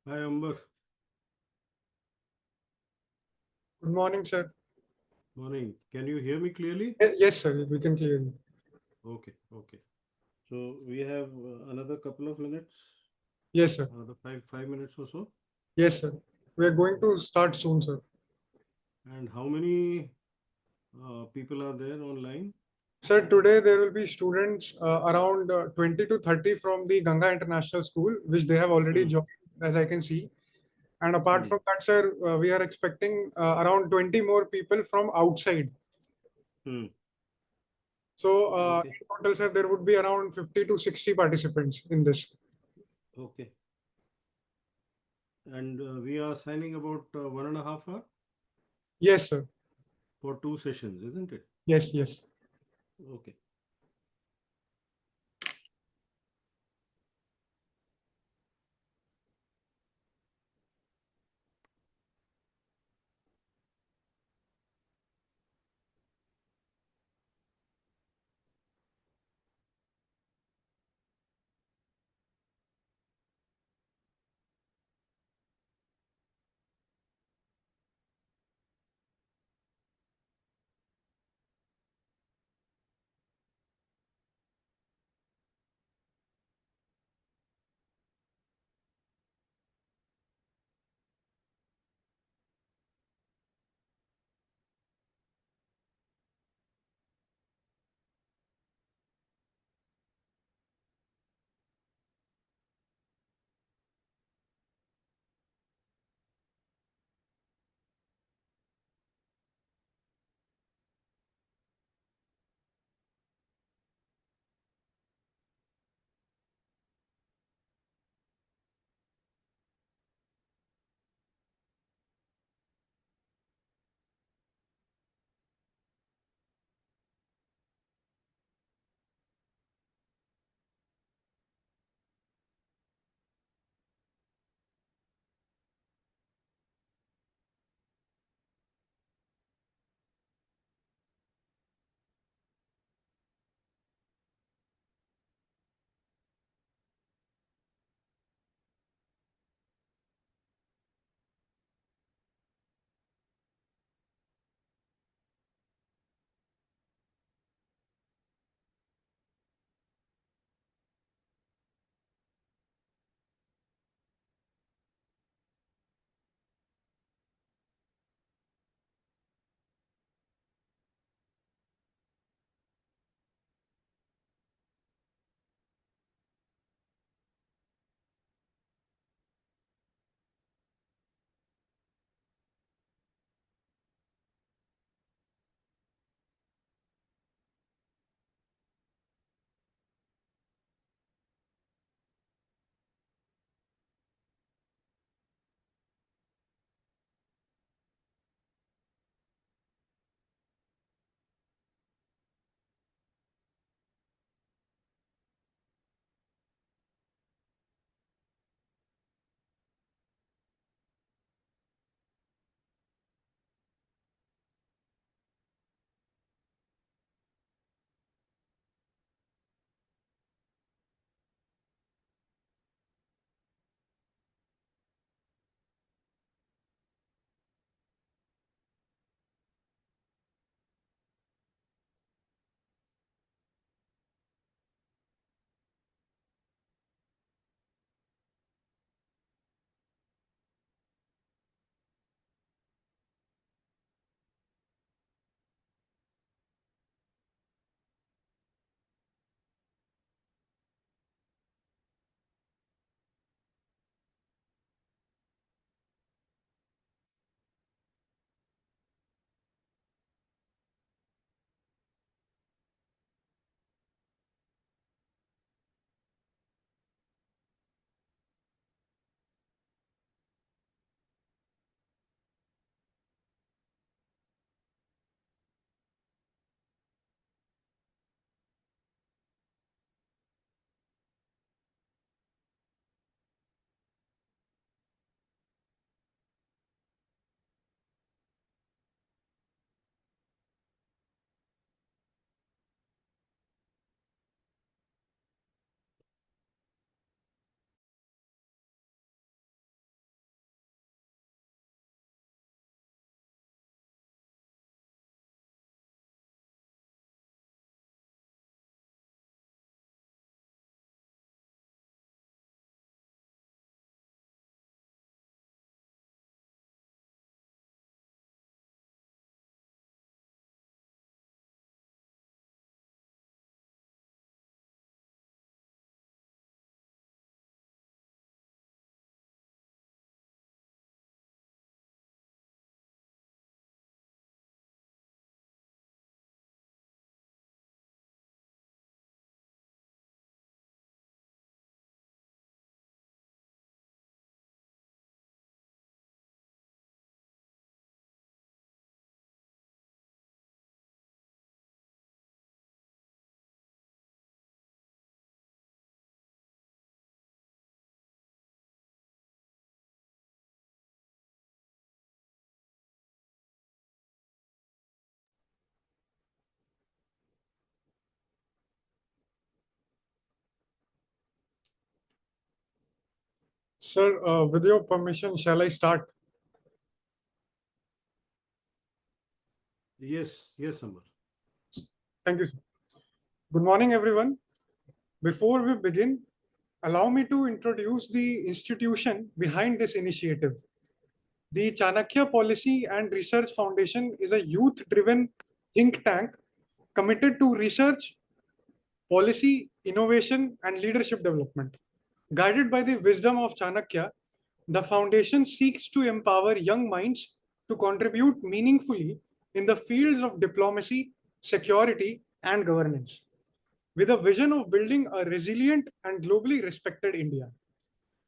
Hi, Amber. Good morning, sir. Morning. Can you hear me clearly? Yes, sir. We can clear you. Okay, okay. So we have another couple of minutes, Yes, sir. another five minutes or so. Yes, sir. We are going to start soon, sir. And how many people are there online? Sir, today there will be students around 20 to 30 from the Ganga International School, which they have already Hmm, joined, as I can see. And apart hmm, from that, sir, we are expecting around 20 more people from outside. hmm. So, Okay, in total, sir, there would be around 50 to 60 participants in this. okay. And we are signing about 1.5 hour Yes, sir. for two sessions, isn't it? Yes, yes. Okay. Sir, with your permission, shall I start? Yes, Amber. Thank you, sir. Good morning, everyone. Before we begin, allow me to introduce the institution behind this initiative. The Chanakya Policy and Research Foundation is a youth-driven think tank committed to research, policy, innovation, and leadership development. Guided by the wisdom of Chanakya, the foundation seeks to empower young minds to contribute meaningfully in the fields of diplomacy, security, and governance, with a vision of building a resilient and globally respected India.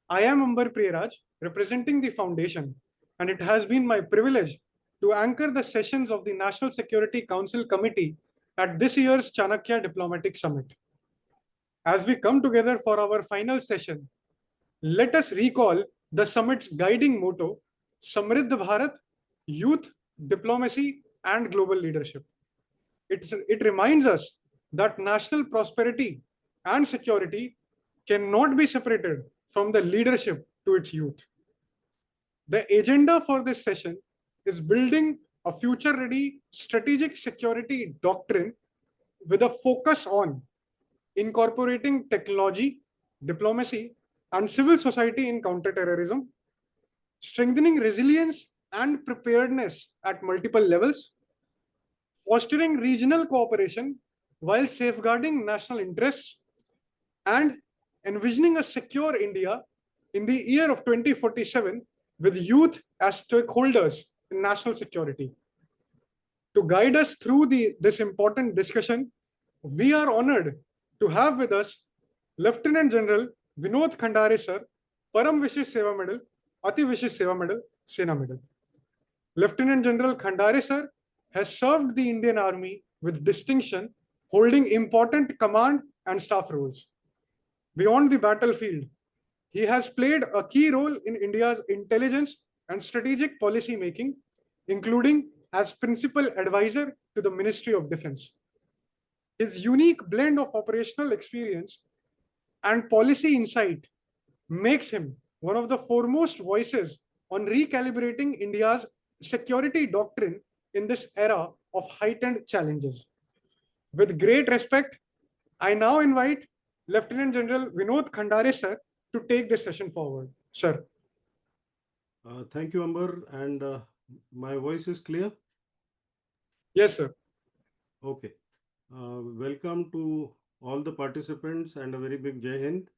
I am Ambar Priyaraj, representing the foundation, and it has been my privilege to anchor the sessions of the National Security Council Committee at this year's Chanakya Diplomatic Summit. As we come together for our final session, let us recall the summit's guiding motto, Samriddh Bharat, Youth, Diplomacy, and Global Leadership. It reminds us that national prosperity and security cannot be separated from the leadership to its youth. The agenda for this session is building a future ready strategic security doctrine with a focus on incorporating technology, diplomacy, and civil society in counterterrorism, strengthening resilience and preparedness at multiple levels, fostering regional cooperation while safeguarding national interests, and envisioning a secure India in the year of 2047 with youth as stakeholders in national security. To guide us through this important discussion, we are honored to have with us Lieutenant General Vinod Khandare sir, Param Vishesh Seva Medal, Ati Vishesh Seva Medal, Sena Medal. Lieutenant General Khandare sir has served the Indian Army with distinction, holding important command and staff roles. Beyond the battlefield, he has played a key role in India's intelligence and strategic policy making, including as principal advisor to the Ministry of Defense. His unique blend of operational experience and policy insight makes him one of the foremost voices on recalibrating India's security doctrine in this era of heightened challenges. With great respect, I now invite Lieutenant General Vinod Khandare sir to take this session forward. Sir. Thank you, Amber. And my voice is clear? Yes, sir. Okay. Welcome to all the participants and a very big Jai Hind.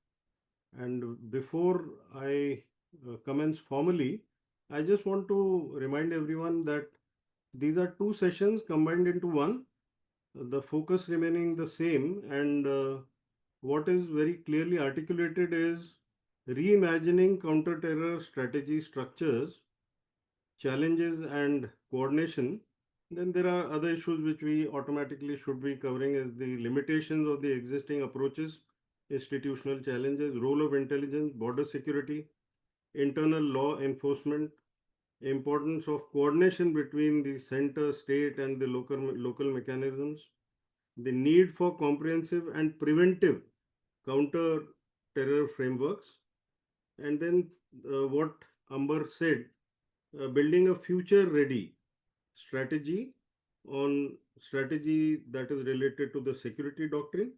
And before I commence formally, I just want to remind everyone that these are two sessions combined into one, the focus remaining the same, and what is very clearly articulated is reimagining counter-terror strategy structures, challenges and coordination. Then there are other issues which we automatically should be covering as the limitations of the existing approaches, institutional challenges, role of intelligence, border security, internal law enforcement, importance of coordination between the center, state and the local mechanisms, the need for comprehensive and preventive counter terror frameworks, and then what Amber said, building a future ready strategy that is related to the security doctrine,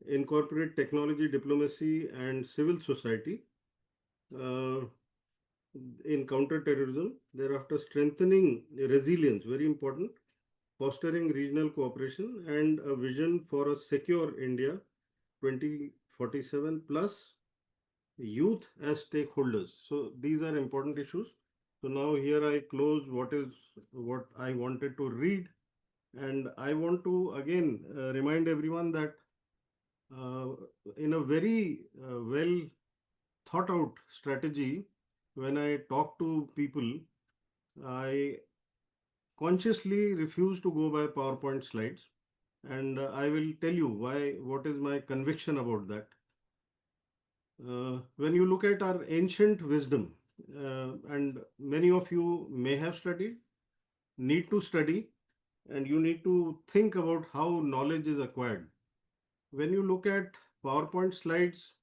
incorporate technology, diplomacy and civil society uh, in counter-terrorism, thereafter strengthening resilience, very important, fostering regional cooperation and a vision for a secure India 2047 plus youth as stakeholders. So these are important issues. So now here I close what I wanted to read, and I want to again remind everyone that in a very well thought out strategy, when I talk to people, I consciously refuse to go by PowerPoint slides, and I will tell you why. What is my conviction about that? When you look at our ancient wisdom, and many of you may have studied, need to study, and you need to think about how knowledge is acquired. When you look at PowerPoint slides,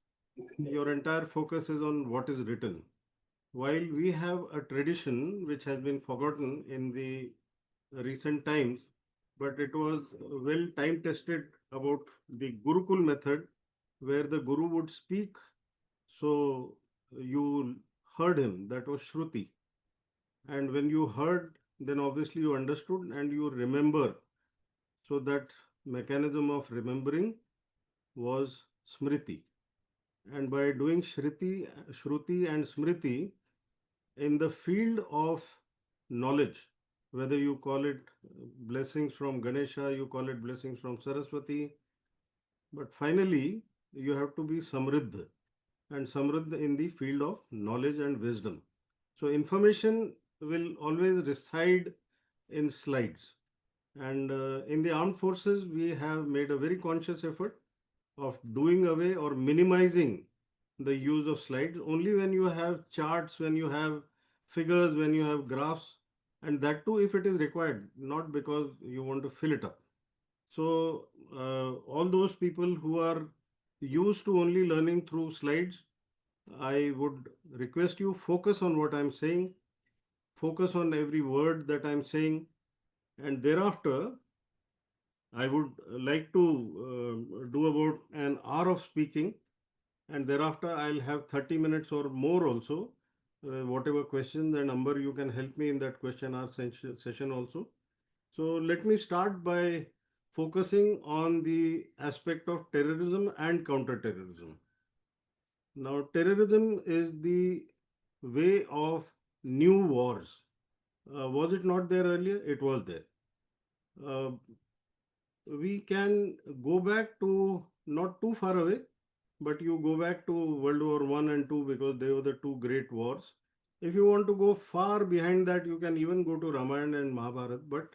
your entire focus is on what is written. While we have a tradition which has been forgotten in the recent times, but it was well time tested about the Gurukul method, where the Guru would speak, so you heard him, that was Shruti. And when you heard, then obviously you understood and you remember. So that mechanism of remembering was Smriti. And by doing Shruti and Smriti in the field of knowledge, whether you call it blessings from Ganesha, you call it blessings from Saraswati, but finally you have to be Samriddh, and Samriddh in the field of knowledge and wisdom. So information will always reside in slides. And in the armed forces, we have made a very conscious effort of doing away or minimizing the use of slides. Only when you have charts, when you have figures, when you have graphs, and that too if it is required, not because you want to fill it up. So, all those people who are used to only learning through slides, I would request you focus on what I'm saying, focus on every word that I'm saying, and thereafter I would like to do about an hour of speaking, and thereafter I'll have 30 minutes or more also. Whatever questions and number you can help me in that question hour session also. So let me start by focusing on the aspect of terrorism and counterterrorism. Now, terrorism is the way of new wars. Was it not there earlier? It was there. Uh, we can go back to not too far away, but you go back to World War One and Two because they were the two great wars. If you want to go far behind that, you can even go to Ramayana and Mahabharata. But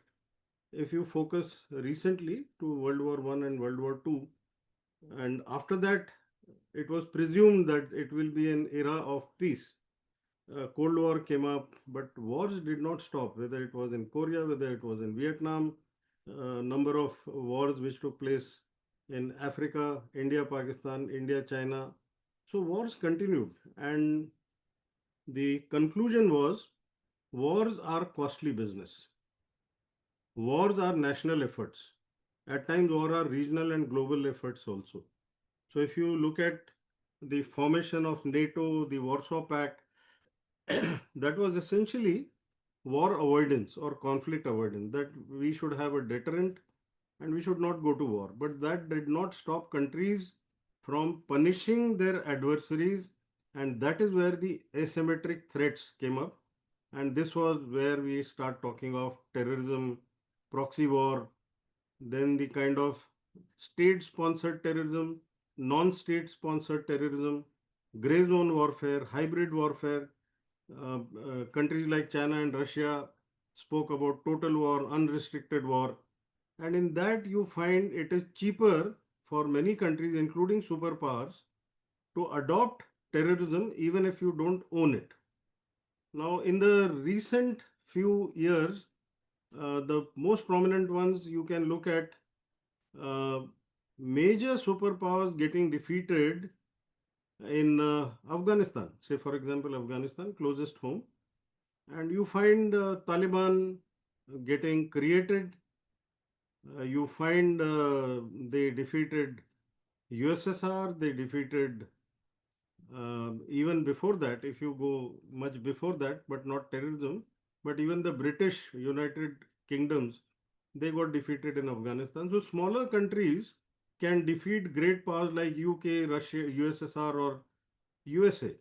if you focus recently to World War One and World War Two, and after that, it was presumed that it will be an era of peace. Cold War came up, but wars did not stop, whether it was in Korea, whether it was in Vietnam, number of wars which took place in Africa, India, Pakistan, India, China. So wars continued, and the conclusion was wars are costly business. Wars are national efforts. At times, war are regional and global efforts also. So if you look at the formation of NATO, the Warsaw Pact, that was essentially war avoidance or conflict avoidance, that we should have a deterrent and we should not go to war. But that did not stop countries from punishing their adversaries, and that is where the asymmetric threats came up. And this was where we start talking of terrorism, proxy war, then the kind of state sponsored terrorism, non state sponsored terrorism, gray zone warfare, hybrid warfare. Countries like China and Russia spoke about total war, unrestricted war. And in that, you find it is cheaper for many countries, including superpowers, to adopt terrorism even if you don't own it. Now, in the recent few years, the most prominent ones you can look at uh, major superpowers getting defeated in Afghanistan. Say, for example, Afghanistan, closest home, and you find Taliban getting created. You find they defeated USSR, they defeated even before that, if you go much before that, but not terrorism, but even the British United Kingdoms, they got defeated in Afghanistan. So smaller countries can defeat great powers like UK, Russia, USSR, or USA.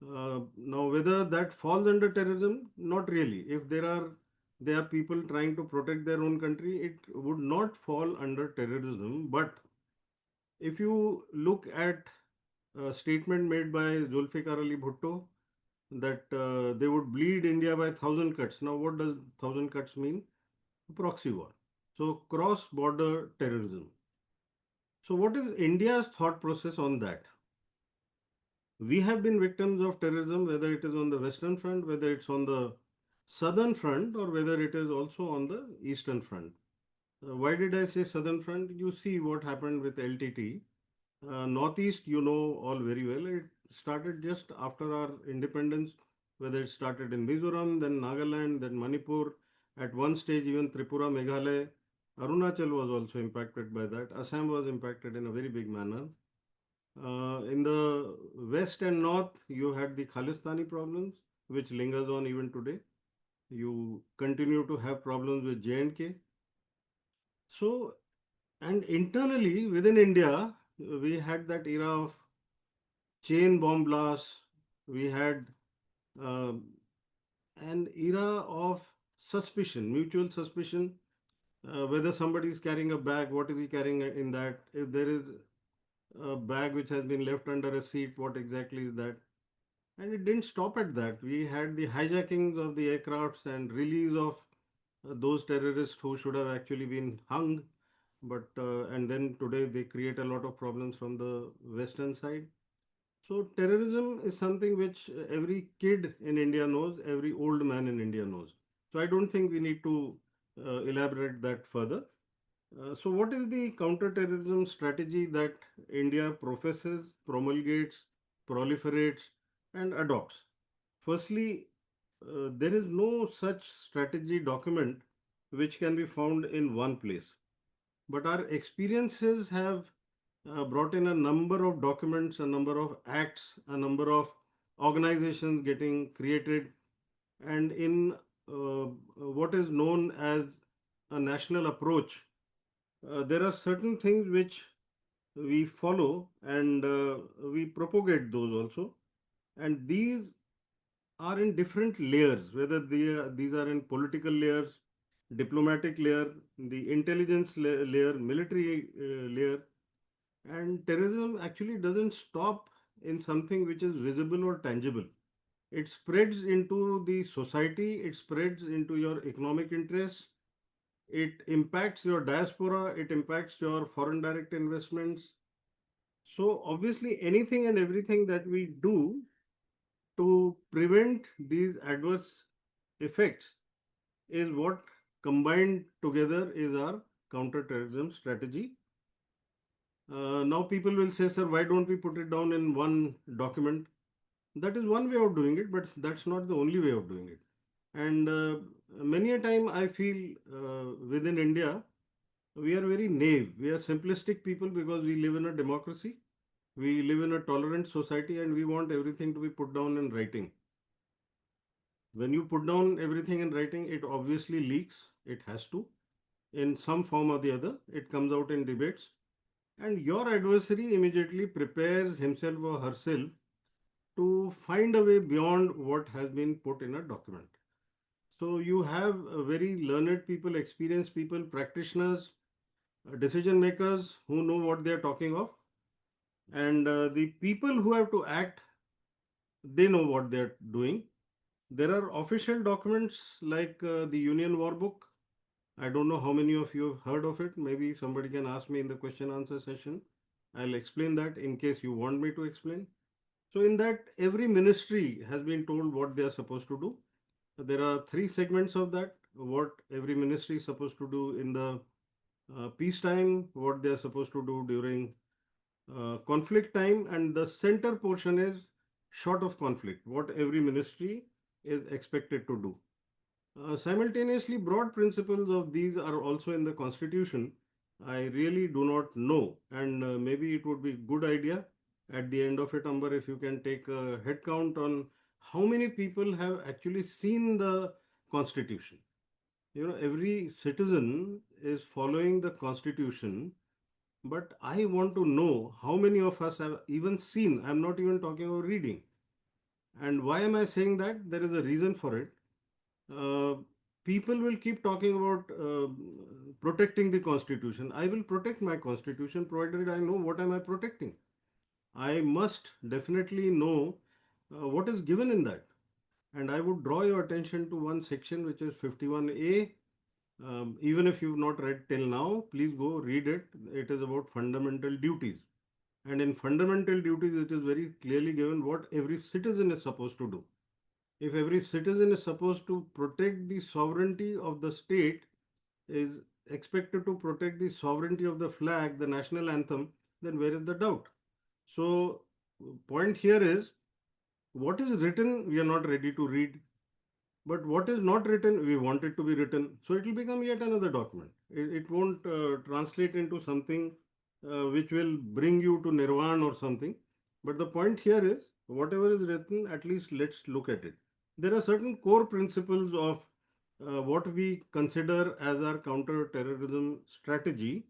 Now, whether that falls under terrorism, not really. If there are people trying to protect their own country, it would not fall under terrorism. But if you look at a statement made by Zulfikar Ali Bhutto that they would bleed India by 1,000 cuts. Now, what does 1,000 cuts mean? Proxy war. So, cross-border terrorism. So, what is India's thought process on that? We have been victims of terrorism, whether it is on the Western Front, whether it's on the Southern Front, or whether it is also on the Eastern Front. Why did I say Southern Front? You see what happened with LTT. Northeast, you know all very well. It started just after our independence, whether it started in Mizoram, then Nagaland, then Manipur. At one stage, even Tripura, Meghalaya, Arunachal was also impacted by that. Assam was impacted in a very big manner. In the west and north, you had the Khalistani problems, which lingers on even today. You continue to have problems with J&K. So, and internally within India, we had that era of chain bomb blasts. We had uh, an era of suspicion, mutual suspicion, whether somebody is carrying a bag, what is he carrying in that? If there is a bag which has been left under a seat, what exactly is that? And it didn't stop at that. We had the hijackings of the aircrafts and release of those terrorists who should have actually been hung. But and then today they create a lot of problems from the western side. So terrorism is something which every kid in India knows, every old man in India knows. So I don't think we need to elaborate that further. So what is the counter-terrorism strategy that India professes, promulgates, proliferates, and adopts? Firstly, there is no such strategy document which can be found in one place. But our experiences have brought in a number of documents, a number of acts, a number of organizations getting created, and in what is known as a national approach, there are certain things which we follow and we propagate those also. And these are in different layers, whether these are in political layers, diplomatic layer, the intelligence layer, military layer. And terrorism actually doesn't stop in something which is visible or tangible. It spreads into the society, it spreads into your economic interests, it impacts your diaspora, it impacts your foreign direct investments. So, obviously, anything and everything that we do to prevent these adverse effects is what combined together is our counter-terrorism strategy. Now people will say, sir, why don't we put it down in one document? That is one way of doing it, but that's not the only way of doing it. And many a time I feel within India, we are very naive. We are simplistic people because we live in a democracy. We live in a tolerant society and we want everything to be put down in writing. When you put down everything in writing, it obviously leaks. It has to. In some form or the other, it comes out in debates. And your adversary immediately prepares himself or herself to find a way beyond what has been put in a document. So you have very learned people, experienced people, practitioners, decision makers who know what they are talking of. And the people who have to act, they know what they are doing. There are official documents like the Union War Book. I don't know how many of you have heard of it. Maybe somebody can ask me in the question answer session. I'll explain that in case you want me to explain. So, in that, every ministry has been told what they are supposed to do. There are three segments of that: what every ministry is supposed to do in the peacetime, what they are supposed to do during conflict time, and the center portion is short of conflict, what every ministry is expected to do. Simultaneously, broad principles of these are also in the constitution. I really do not know, and maybe it would be good idea at the end of it, Amber, if you can take a head count on how many people have actually seen the constitution. You know, every citizen is following the constitution, but I want to know how many of us have even seen. I'm not even talking about reading. And why am I saying that? There is a reason for it. uh, People will keep talking about protecting the constitution. I will protect my constitution provided I know what am I protecting. I must definitely know what is given in that. And I would draw your attention to one section which is 51A. Even if you've not read till now, please go read it. It is about fundamental duties. And in fundamental duties, it is very clearly given what every citizen is supposed to do. If every citizen is supposed to protect the sovereignty of the state, is expected to protect the sovereignty of the flag, the national anthem, then where is the doubt? So, point here is what is written, we are not ready to read. But what is not written, we want it to be written. So it will become yet another document. It won't translate into something which will bring you to nirvana or something. But the point here is, whatever is written, at least let's look at it. There are certain core principles of what we consider as our counter-terrorism strategy.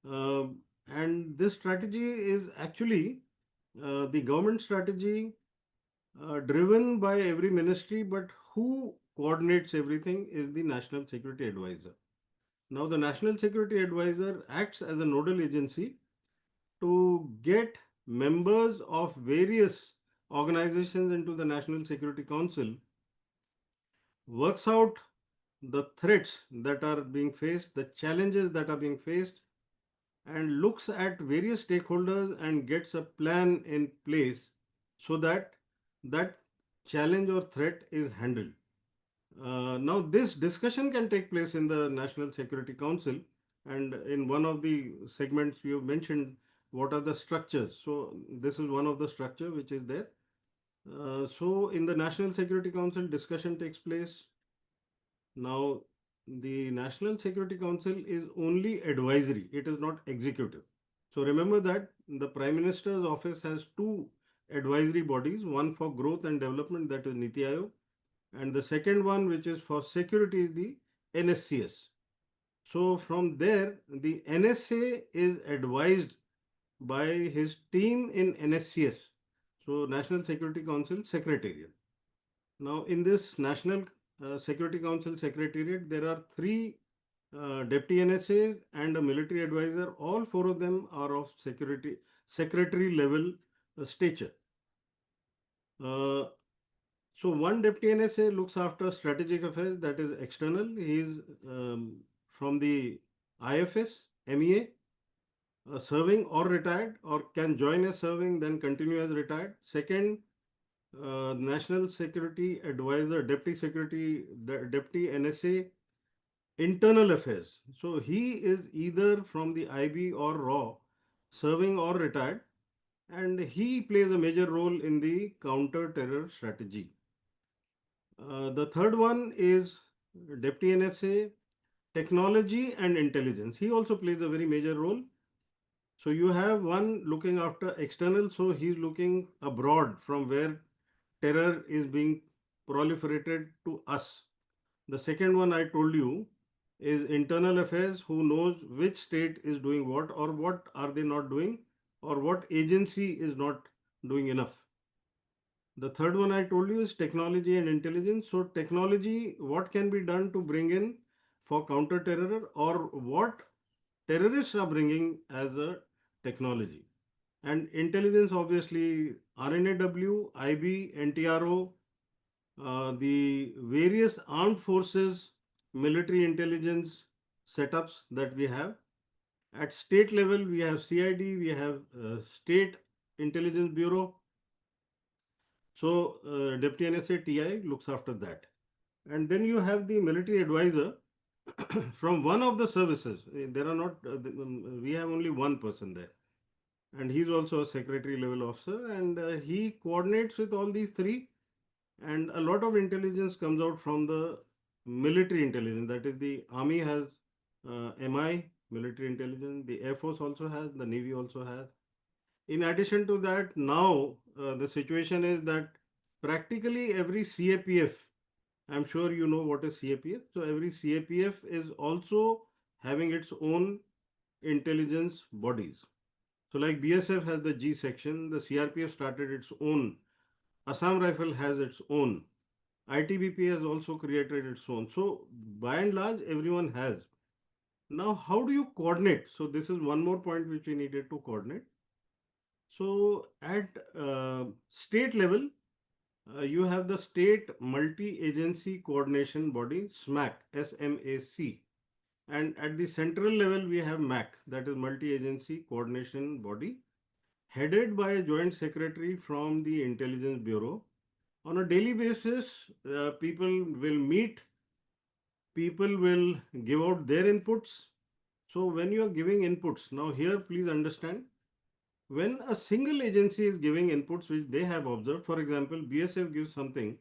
Uh, and this strategy is actually the government strategy driven by every ministry, but who coordinates everything is the National Security Advisor. Now, the National Security Advisor acts as a nodal agency to get members of various organizations into the National Security Council, works out the threats that are being faced, the challenges that are being faced, and looks at various stakeholders and gets a plan in place so that that challenge or threat is handled. Now, this discussion can take place in the National Security Council, and in one of the segments you have mentioned what are the structures. So, this is one of the structure which is there. So, in the National Security Council, discussion takes place. Now, the National Security Council is only advisory, it is not executive. So, remember that the Prime Minister's office has two advisory bodies, one for growth and development, that is Niti Aayog, and the second one, which is for security, is the NSCS. So, from there, the NSA is advised by his team in NSCS, so National Security Council Secretariat. Now, in this National Security Council Secretariat, there are three deputy NSAs and a military advisor. All four of them are of secretary level stature. So one deputy NSA looks after strategic affairs, that is external. He is from the IFS, MEA, serving or retired, or can join as serving, then continue as retired. Second, National Security Advisor, Deputy NSA, Internal Affairs. So he is either from the IB or RAW, serving or retired, and he plays a major role in the counter-terror strategy. The third one is Deputy NSA, Technology and Intelligence. He also plays a very major role. So you have one looking after external, so he's looking abroad from where terror is being proliferated to us. The second one I told you is internal affairs, who knows which state is doing what or what are they not doing or what agency is not doing enough. The third one I told you is technology and intelligence. So technology, what can be done to bring in for counter terror or what terrorists are bringing as a technology. And intelligence, obviously, RNAW, IB, NTRO, the various armed forces, military intelligence setups that we have. At state level, we have CID, we have State Intelligence Bureau. So, Deputy NSA TI looks after that. And then you have the military advisor from one of the services. There are not, we have only one person there. And he's also a secretary level officer, and he coordinates with all these three. And a lot of intelligence comes out from the military intelligence. That is, the army has MI, military intelligence, the Air Force also has, the Navy also has. In addition to that, now the situation is that practically every CAPF, I'm sure you know what is CAPF. So every CAPF is also having its own intelligence bodies. So like BSF has the G section, the CRPF started its own, Assam Rifle has its own, ITBP has also created its own. So by and large, everyone has. Now, how do you coordinate? So this is one more point which we needed to coordinate. So at state level, you have the State Multi-Agency Coordination Body, SMAC, SMAC. And at the central level, we have MAC, that is Multi-Agency Coordination Body, headed by a joint secretary from the Intelligence Bureau. On a daily basis, people will meet, people will give out their inputs. So when you are giving inputs, now here please understand, when a single agency is giving inputs which they have observed, for example, BSF gives something,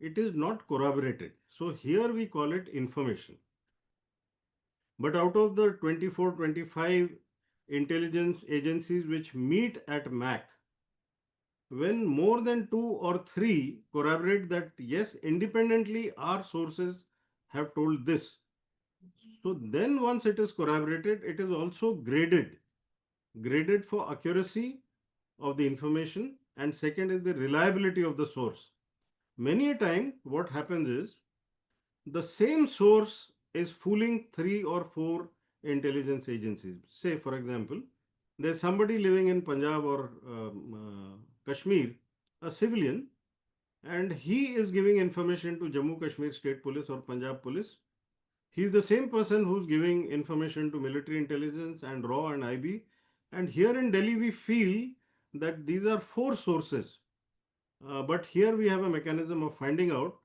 it is not corroborated. So here we call it information. But out of the 24, 25 intelligence agencies which meet at MAC, when more than two or three corroborate that yes, independently our sources have told this, so then once it is corroborated, it is also graded for accuracy of the information, and second is the reliability of the source. Many a time what happens is the same source is fooling three or four intelligence agencies. Say, for example, there's somebody living in Punjab or Kashmir, a civilian, and he is giving information to Jammu Kashmir State Police or Punjab Police. He is the same person who's giving information to military intelligence and RAW and IB. And here in Delhi, we feel that these are four sources. But here we have a mechanism of finding out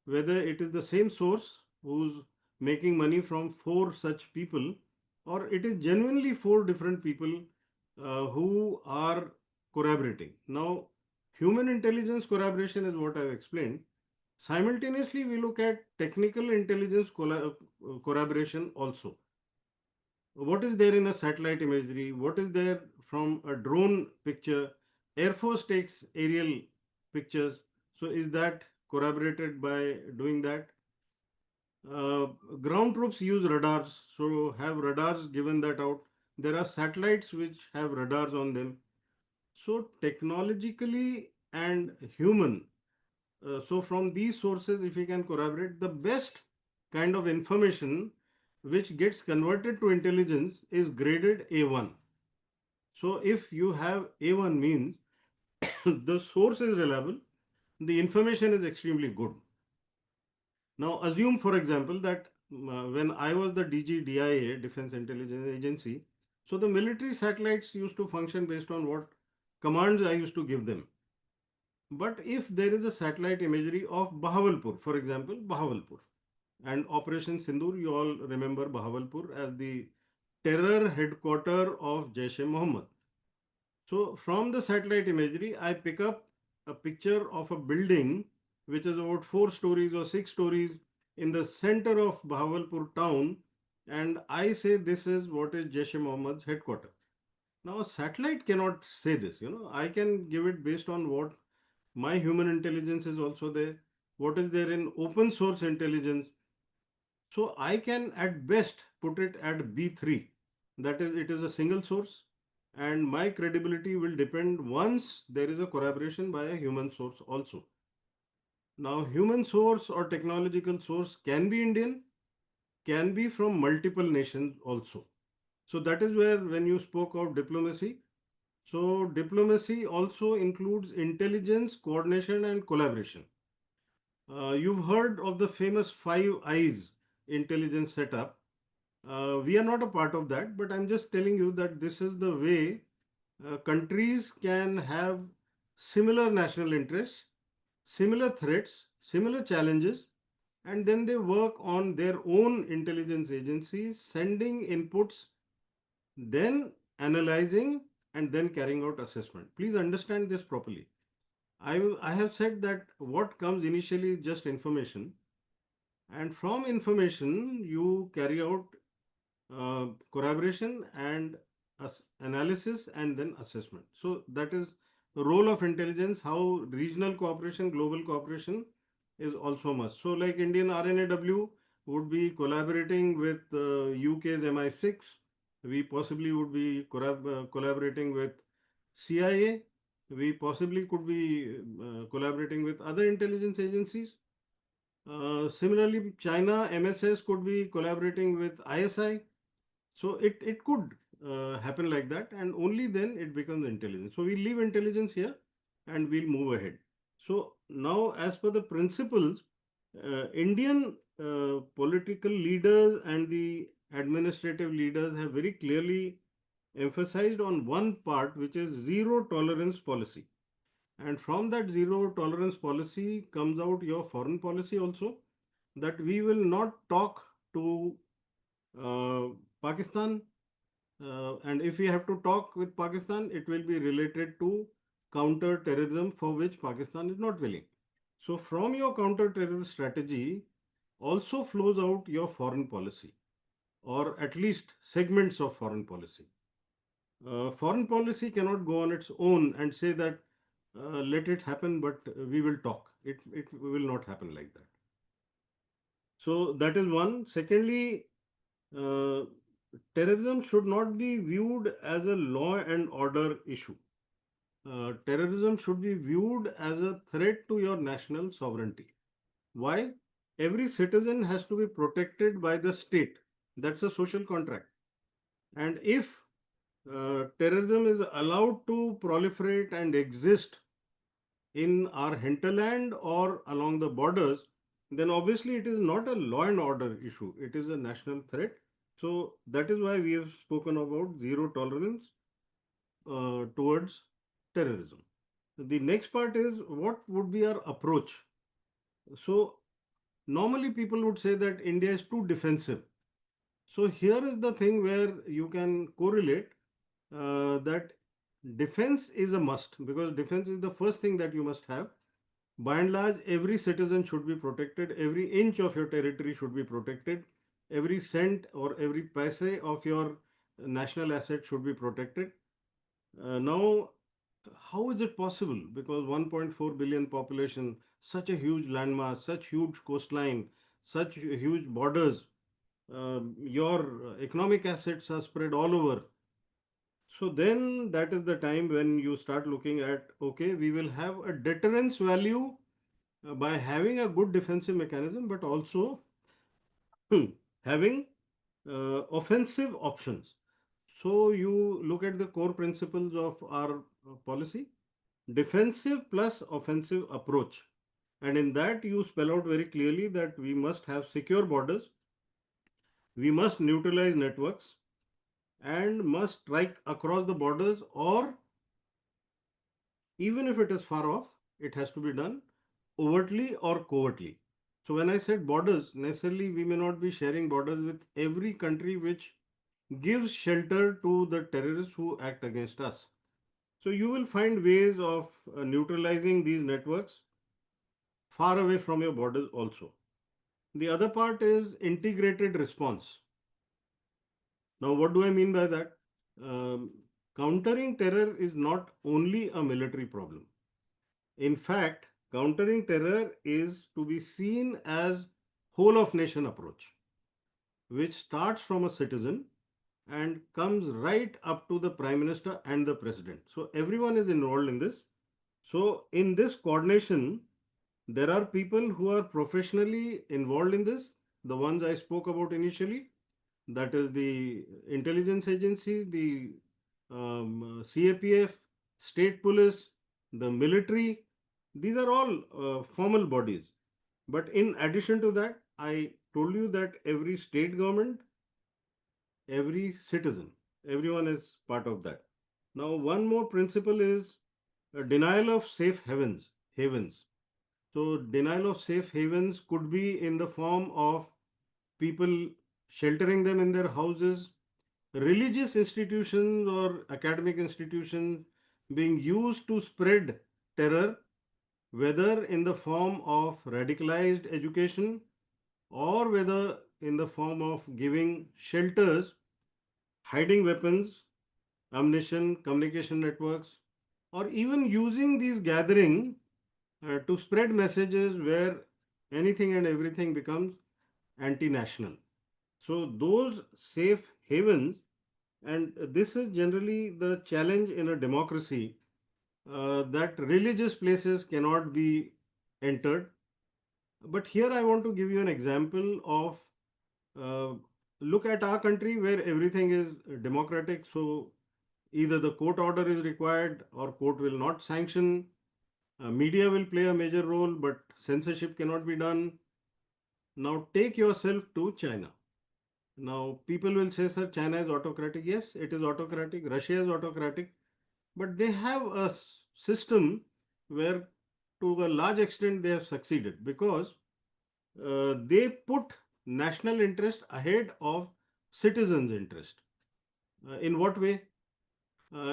whether it is the same source who's making money from four such people, or it is genuinely four different people who are corroborating. Now, human intelligence corroboration is what I've explained. Simultaneously, we look at technical intelligence corroboration also. What is there in a satellite imagery? What is there from a drone picture? Air Force takes aerial pictures. So, is that corroborated by doing that? Uh, Ground troops use radars. So, have radars given that out? There are satellites which have radars on them. So, technologically and human. So, from these sources, if we can corroborate, the best kind of information which gets converted to intelligence is graded A1. So, if you have A1 means the source is reliable, the information is extremely good. Now, assume, for example, that when I was the DGDIA, Defense Intelligence Agency, so the military satellites used to function based on what commands I used to give them. But if there is a satellite imagery of Bahawalpur, for example, Bahawalpur, and Operation Sindoor, you all remember Bahawalpur as the terror headquarter of Jaish-e-Mohammed. So from the satellite imagery, I pick up a picture of a building which is about 4 stories or 6 stories in the center of Bahawalpur town, and I say this is what is Jaish-e-Mohammed's headquarter. Now, a satellite cannot say this, I can give it based on what my human intelligence is also there, what is there in open source intelligence. So I can at best put it at B3. That is, it is a single source, and my credibility will depend once there is a corroboration by a human source also. Now, human source or technological source can be Indian, can be from multiple nations also. So that is where when you spoke of diplomacy, so diplomacy also includes intelligence, coordination, and collaboration. You've heard of the famous Five Eyes intelligence setup. We are not a part of that, but I'm just telling you that this is the way countries can have similar national interests, similar threats, similar challenges, and then they work on their own intelligence agencies, sending inputs, then analyzing, and then carrying out assessment. Please understand this properly. I have said that what comes initially is just information, and from information you carry out corroboration and analysis and then assessment. So that is the role of intelligence, how regional cooperation, global cooperation is also must. So like Indian RNAW would be collaborating with UK's MI6. We possibly would be collaborating with CIA. We possibly could be collaborating with other intelligence agencies. Similarly, China MSS could be collaborating with ISI. So it could happen like that, and only then it becomes intelligence. So we leave intelligence here and we'll move ahead. So now, as per the principles, Indian political leaders and the administrative leaders have very clearly emphasized on one part, which is zero tolerance policy. And from that zero tolerance policy comes out your foreign policy also, that we will not talk to uh, Pakistan, And if we have to talk with Pakistan, it will be related to counter terrorism for which Pakistan is not willing. So, from your counter terror strategy also flows out your foreign policy, or at least segments of foreign policy. Foreign policy cannot go on its own and say that let it happen, but we will talk. It will not happen like that. So, that is one. Secondly, uh, terrorism should not be viewed as a law and order issue. Terrorism should be viewed as a threat to your national sovereignty. Why? Every citizen has to be protected by the state. That's a social contract. And if terrorism is allowed to proliferate and exist in our hinterland or along the borders, then obviously it is not a law and order issue, it is a national threat. So that is why we have spoken about zero tolerance towards terrorism. The next part is what would be our approach. So normally people would say that India is too defensive. So here is the thing where you can correlate that defense is a must, because defense is the first thing that you must have. By and large, every citizen should be protected, every inch of your territory should be protected, every cent or every paise of your national asset should be protected. Now, how is it possible? Because 1.4 billion population, such a huge landmass, such huge coastline, such huge borders, your economic assets are spread all over. So then that is the time when you start looking at, okay, we will have a deterrence value by having a good defensive mechanism, but also having offensive options. So you look at the core principles of our policy, defensive plus offensive approach. And in that, you spell out very clearly that we must have secure borders, we must neutralize networks, and must strike across the borders, or even if it is far off, it has to be done overtly or covertly. So when I said borders, necessarily we may not be sharing borders with every country which gives shelter to the terrorists who act against us. So you will find ways of neutralizing these networks far away from your borders also. The other part is integrated response. Now, what do I mean by that? Um, Countering terror is not only a military problem. In fact, countering terror is to be seen as whole of nation approach, which starts from a citizen and comes right up to the prime minister and the president. So everyone is involved in this. So in this coordination, there are people who are professionally involved in this, the ones I spoke about initially, that is the intelligence agencies, the CAPF, state police, the military. These are all formal bodies. But in addition to that, I told you that every state government, every citizen, everyone is part of that. Now, one more principle is denial of safe havens. Havens. So, denial of safe havens could be in the form of people sheltering them in their houses, religious institutions or academic institutions being used to spread terror, whether in the form of radicalized education or whether in the form of giving shelters, hiding weapons, ammunition, communication networks, or even using these gatherings to spread messages where anything and everything becomes anti-national. So those safe havens, and this is generally the challenge in a democracy, that religious places cannot be entered. But here I want to give you an example of, uh, look at our country where everything is democratic. So either the court order is required or court will not sanction. Media will play a major role, but censorship cannot be done. Now take yourself to China. Now people will say, sir, China is autocratic. Yes, it is autocratic. Russia is autocratic. But they have a system where to a large extent they have succeeded, because they put national interest ahead of citizens' interest. In what way?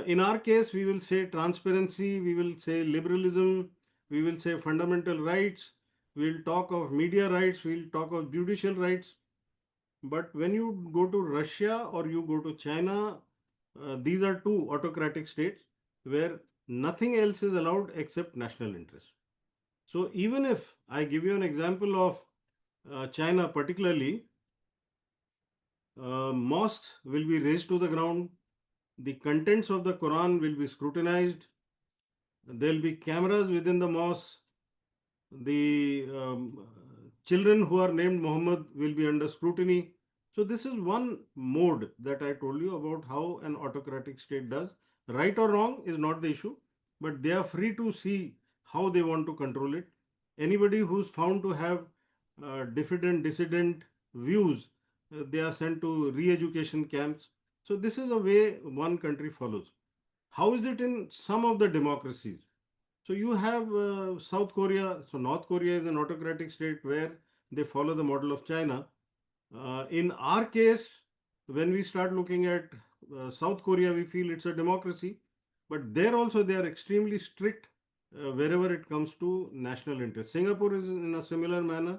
In our case, we will say transparency, we will say liberalism, we will say fundamental rights, we will talk of media rights, we will talk of judicial rights. But when you go to Russia or you go to China, these are two autocratic states where nothing else is allowed except national interest. So even if I give you an example of China, particularly, mosques will be razed to the ground, the contents of the Quran will be scrutinized, there will be cameras within the mosque, the children who are named Muhammad will be under scrutiny. So, this is one mode that I told you about how an autocratic state does. Right or wrong is not the issue, but they are free to see how they want to control it. Anybody who's found to have diffident, dissident views, they are sent to re education camps. So, this is a way one country follows. How is it in some of the democracies? So you have South Korea. So North Korea is an autocratic state where they follow the model of China. In our case, when we start looking at South Korea, we feel it's a democracy, but there also they are extremely strict wherever it comes to national interest. Singapore is in a similar manner.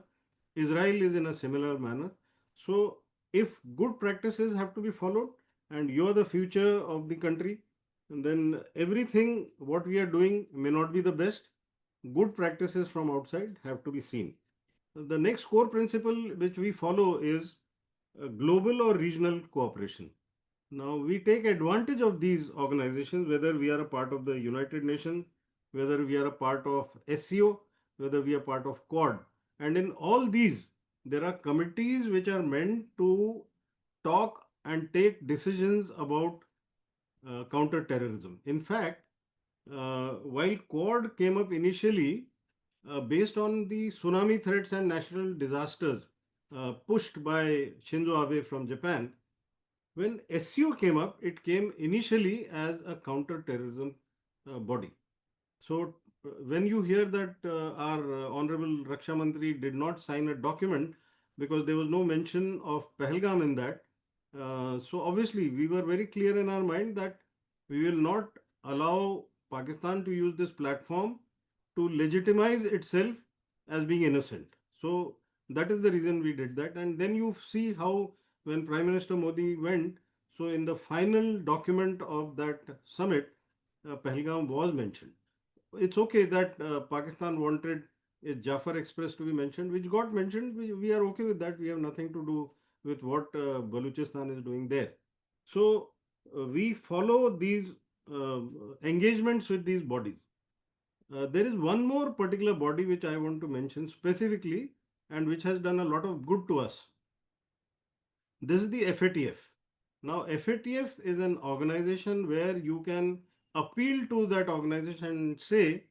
Israel is in a similar manner. So if good practices have to be followed, and you are the future of the country, and then everything what we are doing may not be the best. Good practices from outside have to be seen. The next core principle which we follow is global or regional cooperation. Now, we take advantage of these organizations, whether we are a part of the United Nations, whether we are a part of SCO, whether we are part of Quad. And in all these, there are committees which are meant to talk and take decisions about counter-terrorism. In fact, while Quad came up initially based on the tsunami threats and natural disasters pushed by Shinzo Abe from Japan, when SCO came up, it came initially as a counter-terrorism body. So when you hear that our Honorable Raksha Mantri did not sign a document because there was no mention of Pahalgam in that, so obviously we were very clear in our mind that we will not allow Pakistan to use this platform to legitimize itself as being innocent. So that is the reason we did that. And then you see how when Prime Minister Modi went, so in the final document of that summit, Pahalgam was mentioned. It's okay that Pakistan wanted a Jafar Express to be mentioned, which got mentioned. We are okay with that. We have nothing to do with what Balochistan is doing there. So we follow these uh, engagements with these bodies. There is one more particular body which I want to mention specifically and which has done a lot of good to us. This is the FATF. Now, FATF is an organization where you can appeal to that organization and say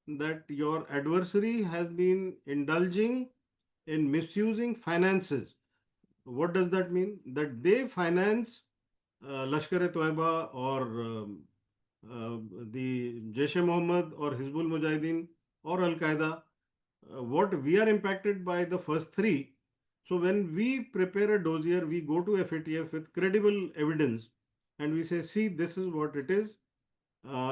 that your adversary has been indulging in misusing finances. What does that mean? That they finance Lashkar-e-Toiba or uh, the Jaish-e-Mohammed or Hizbul Mujahideen or Al-Qaeda. What we are impacted by the first three. So when we prepare a dossier, we go to FATF with credible evidence and we say, see, this is what it is.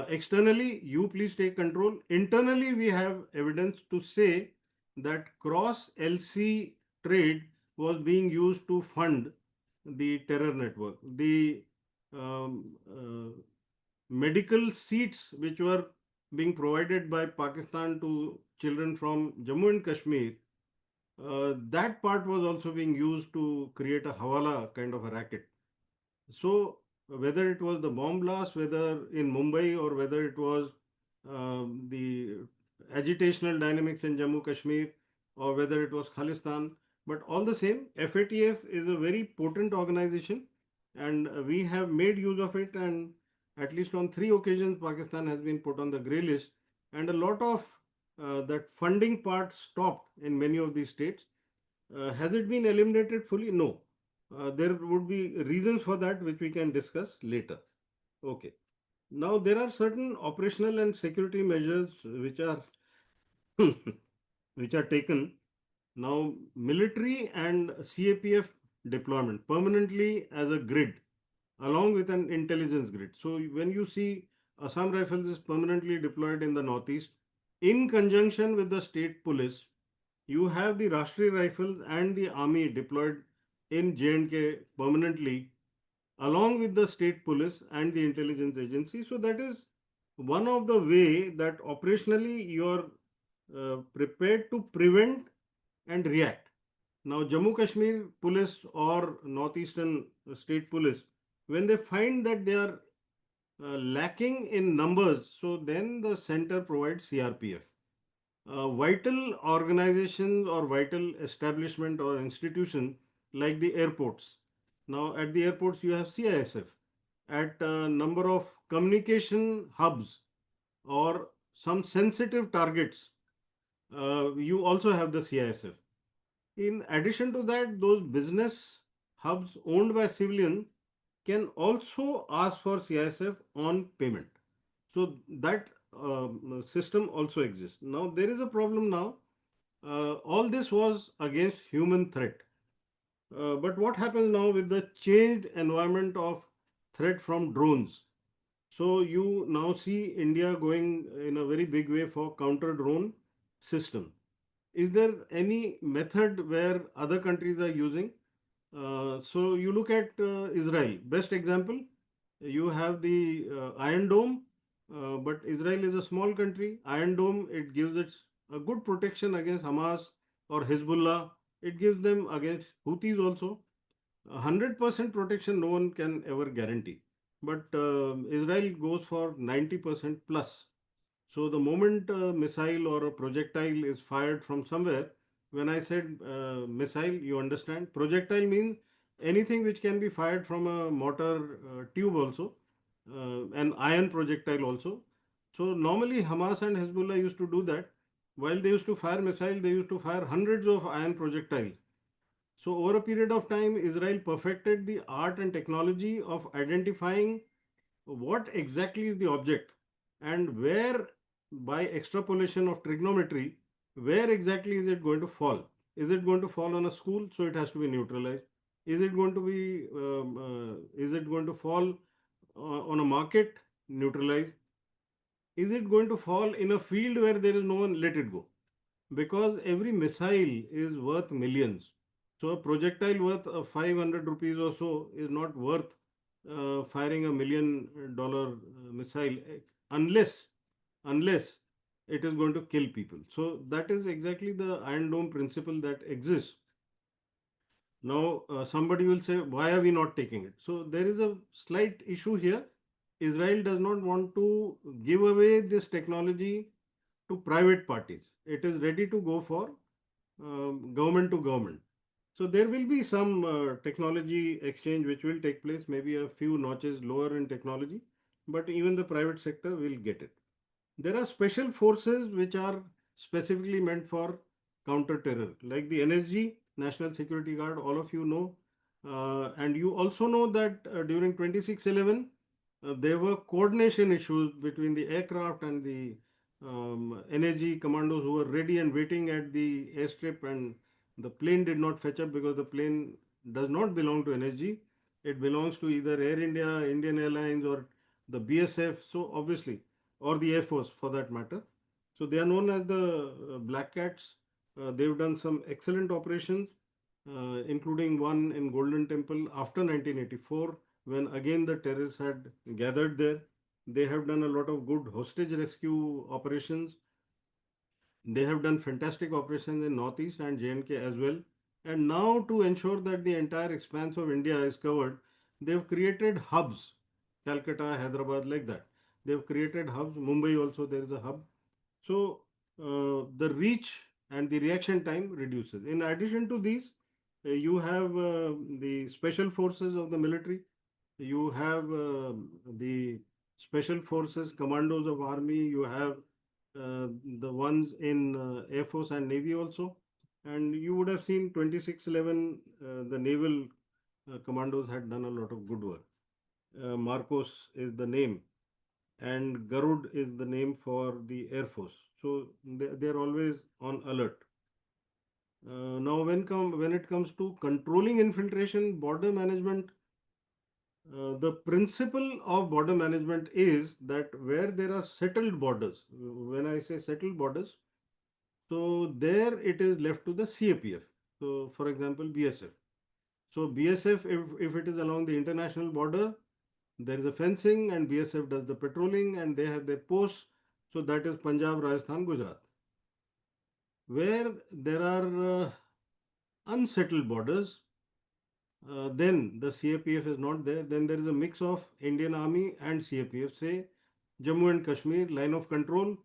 Externally, you please take control. Internally, we have evidence to say that cross LC trade was being used to fund the terror network. The medical seats which were being provided by Pakistan to children from Jammu and Kashmir, that part was also being used to create a hawala kind of a racket. So whether it was the bomb blast, whether in Mumbai or whether it was the agitational dynamics in Jammu Kashmir or whether it was Khalistan, but all the same, FATF is a very potent organization and we have made use of it, and at least on 3 occasions Pakistan has been put on the grey list, and a lot of that funding part stopped in many of these states. Has it been eliminated fully? No. There would be reasons for that which we can discuss later. Okay. Now there are certain operational and security measures which are which are taken. Now military and CAPF deployment permanently as a grid. along with an intelligence grid. So when you see Assam Rifles is permanently deployed in the northeast in conjunction with the state police, you have the Rashtriya Rifles and the army deployed in J&K permanently along with the state police and the intelligence agency. So that is one of the way that operationally you are prepared to prevent and react. Now, Jammu Kashmir police or northeastern state police, when they find that they are lacking in numbers, so then the center provides CRPF. Vital organizations or vital establishment or institution like the airports. Now, at the airports, you have CISF. At a number of communication hubs or some sensitive targets, you also have the CISF. In addition to that, those business hubs owned by civilian can also ask for CISF on payment. So that system also exists. Now there is a problem now. All this was against human threat. But what happens now with the changed environment of threat from drones? So you now see India going in a very big way for counter drone system. Is there any method where other countries are using? So you look at Israel. Best example, you have the Iron Dome, but Israel is a small country. Iron Dome, it gives it a good protection against Hamas or Hezbollah. It gives them against Houthis also. 100% protection no one can ever guarantee. But Israel goes for 90% plus. So the moment a missile or a projectile is fired from somewhere, when I said missile, you understand. Projectile means anything which can be fired from a mortar tube also, an iron projectile also. So normally Hamas and Hezbollah used to do that. While they used to fire missile, they used to fire hundreds of iron projectiles. So over a period of time, Israel perfected the art and technology of identifying what exactly is the object and where, by extrapolation of trigonometry, where exactly is it going to fall. Is it going to fall on a school? So it has to be neutralized. Is it going to be is it going to fall on a market? Neutralized. Is it going to fall in a field where there is no one? Let it go, because every missile is worth millions. So a projectile worth 500 rupees or so is not worth firing $1 million missile unless it is going to kill people. So that is exactly the Iron Dome principle that exists. Now somebody will say, why are we not taking it? So there is a slight issue here. Israel does not want to give away this technology to private parties. It is ready to go for government to government. So there will be some technology exchange which will take place, maybe a few notches lower in technology, but even the private sector will get it. There are special forces which are specifically meant for counter terror, like the NSG, National Security Guard, all of you know. And you also know that during 26/11, there were coordination issues between the aircraft and the NSG commandos who were ready and waiting at the airstrip, and the plane did not fetch up because the plane does not belong to NSG. It belongs to either Air India, Indian Airlines, or the BSF. So obviously, or the Air Force for that matter. So they are known as the Black Cats. They've done some excellent operations, including one in Golden Temple after 1984, when again the terrorists had gathered there. They have done a lot of good hostage rescue operations. They have done fantastic operations in Northeast and J&K as well. And now, to ensure that the entire expanse of India is covered, they've created hubs. Calcutta, Hyderabad, like that. They've created hubs. Mumbai also, there is a hub. So the reach and the reaction time reduces. In addition to these, you have the special forces of the military. You have the special forces, commandos of army. You have the ones in Air Force and Navy also. And you would have seen 26/11, the naval commandos had done a lot of good work. Marcos is the name, and Garud is the name for the Air Force. So they're always on alert. Now, when it comes to controlling infiltration, border management, The principle of border management is that where there are settled borders, when I say settled borders, so there it is left to the CAPF. So, for example, BSF. So, BSF, if it is along the international border, there is a fencing and BSF does the patrolling and they have their posts. So, that is Punjab, Rajasthan, Gujarat. Where there are unsettled borders, then the CAPF is not there. Then there is a mix of Indian Army and CAPF. Say Jammu and Kashmir, line of control.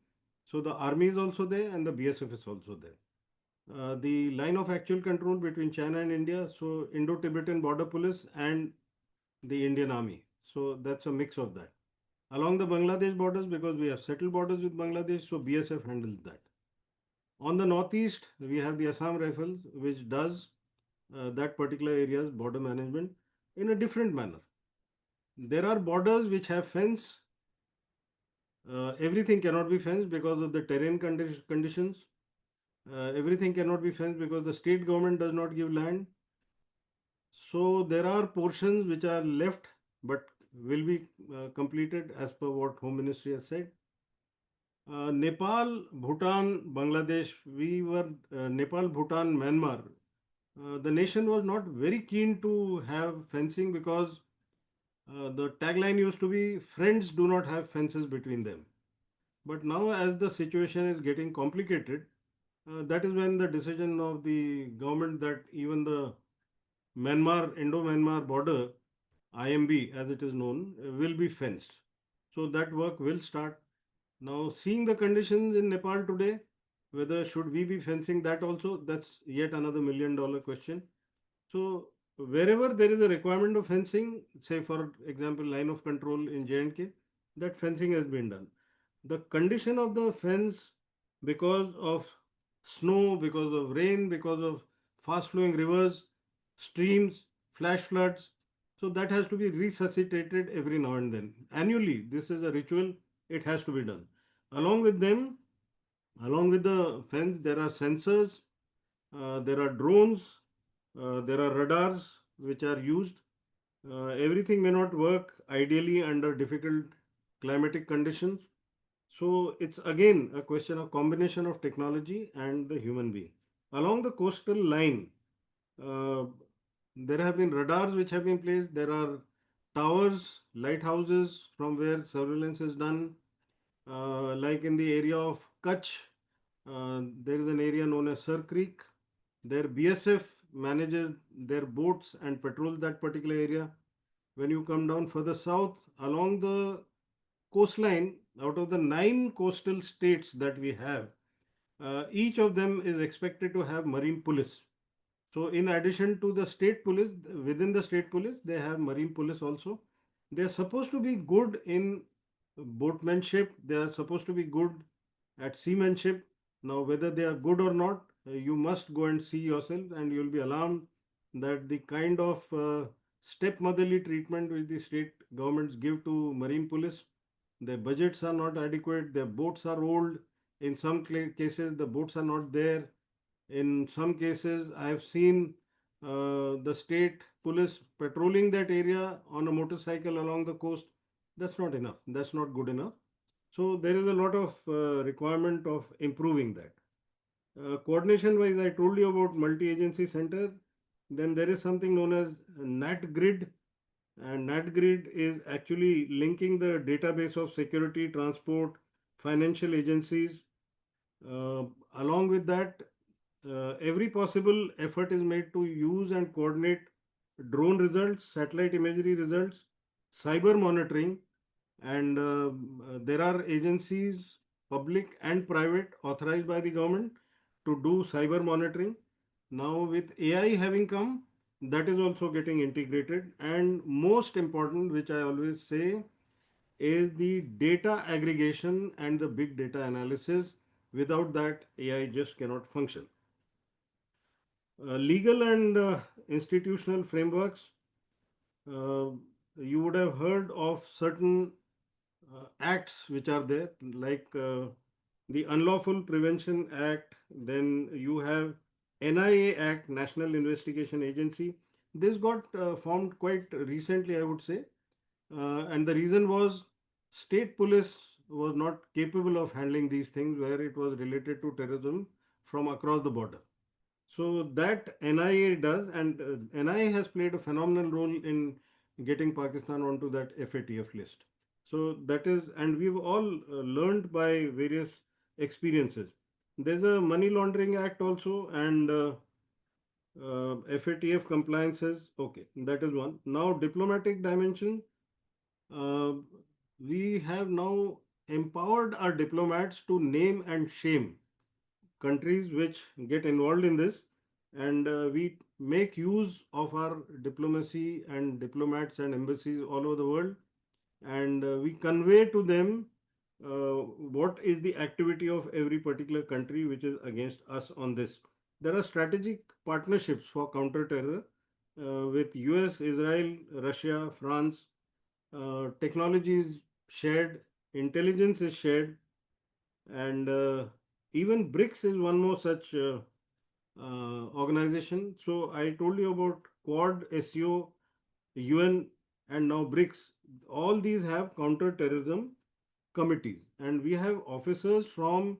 So the army is also there and the BSF is also there. The line of actual control between China and India. So Indo-Tibetan Border Police and the Indian Army. So that's a mix of that. Along the Bangladesh borders, because we have settled borders with Bangladesh, so BSF handles that. On the northeast, we have the Assam Rifles, which does that particular area's border management in a different manner. There are borders which have fence. Everything cannot be fenced because of the terrain conditions. Everything cannot be fenced because the state government does not give land. So there are portions which are left but will be completed as per what Home Ministry has said. Nepal, Bhutan, Bangladesh, we were Nepal, Bhutan, Myanmar. The nation was not very keen to have fencing because the tagline used to be friends do not have fences between them. But now, as the situation is getting complicated, that is when the decision of the government that even the Myanmar, Indo Myanmar border, IMB as it is known, will be fenced. So that work will start. Now, seeing the conditions in Nepal today, whether should we be fencing that also, that's yet another $1 million question. So, wherever there is a requirement of fencing, say for example, line of control in J&K, that fencing has been done. The condition of the fence because of snow, because of rain, because of fast flowing rivers, streams, flash floods, so that has to be resuscitated every now and then. Annually, this is a ritual, it has to be done. Along with them, along with the fence, there are sensors, there are drones, there are radars which are used. Everything may not work ideally under difficult climatic conditions. So it's again a question of combination of technology and the human being. Along the coastal line, uh, there have been radars which have been placed. There are towers, lighthouses from where surveillance is done. Like in the area of Kutch, there is an area known as Sir Creek. Their BSF manages their boats and patrols that particular area. When you come down further south along the coastline, out of the 9 coastal states that we have, each of them is expected to have marine police. So, in addition to the state police, within the state police, they have marine police also. They are supposed to be good in boatmanship, they are supposed to be good at seamanship. Now, whether they are good or not, you must go and see yourself, and you will be alarmed that the kind of stepmotherly treatment which the state governments give to marine police, their budgets are not adequate, their boats are old. In some cases, the boats are not there. In some cases, I have seen the state police patrolling that area on a motorcycle along the coast. That's not enough. That's not good enough. So there is a lot of requirement of improving that. Coordination wise, I told you about multi-agency center. Then there is something known as NAT grid, and NAT grid is actually linking the database of security, transport, financial agencies. Along with that, every possible effort is made to use and coordinate drone results, satellite imagery results, cyber monitoring, and there are agencies, public and private, authorized by the government to do cyber monitoring. Now, with AI having come, that is also getting integrated. And most important, which I always say, is the data aggregation and the big data analysis. Without that, AI just cannot function. Legal and institutional frameworks. Uh, you would have heard of certain acts which are there, like the Unlawful Prevention Act, then you have NIA Act, National Investigation Agency. This got formed quite recently, I would say, and the reason was state police was not capable of handling these things where it was related to terrorism from across the border. So that NIA does, and NIA has played a phenomenal role in getting Pakistan onto that FATF list. So that is, and we've all learned by various experiences. There's a Money Laundering Act also, and FATF compliances. Okay, that is one. Now, diplomatic dimension. Uh, we have now empowered our diplomats to name and shame countries which get involved in this, and we make use of our diplomacy and diplomats and embassies all over the world, and we convey to them what is the activity of every particular country which is against us on this. There are strategic partnerships for counter terror with US, Israel, Russia, France. Technology is shared, intelligence is shared, and even BRICS is one more such organization. So I told you about Quad, SEO, UN, and now BRICS. All these have counter-terrorism committees, and we have officers from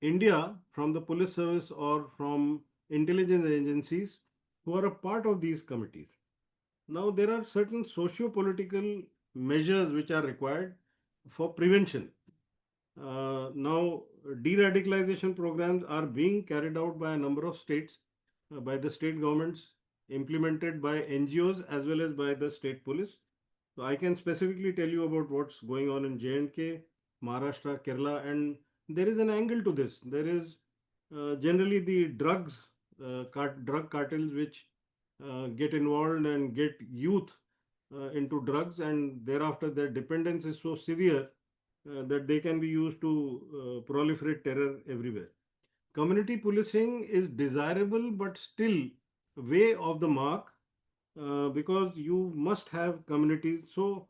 India, from the police service or from intelligence agencies who are a part of these committees. Now there are certain socio-political measures which are required for prevention. Now, de-radicalization programs are being carried out by a number of states, by the state governments, implemented by NGOs as well as by the state police. So I can specifically tell you about what's going on in J&K, Maharashtra, Kerala, and there is an angle to this. There is generally the drug cartels which get involved and get youth into drugs, and thereafter their dependence is so severe that they can be used to proliferate terror everywhere. Community policing is desirable but still way off the mark because you must have communities. So,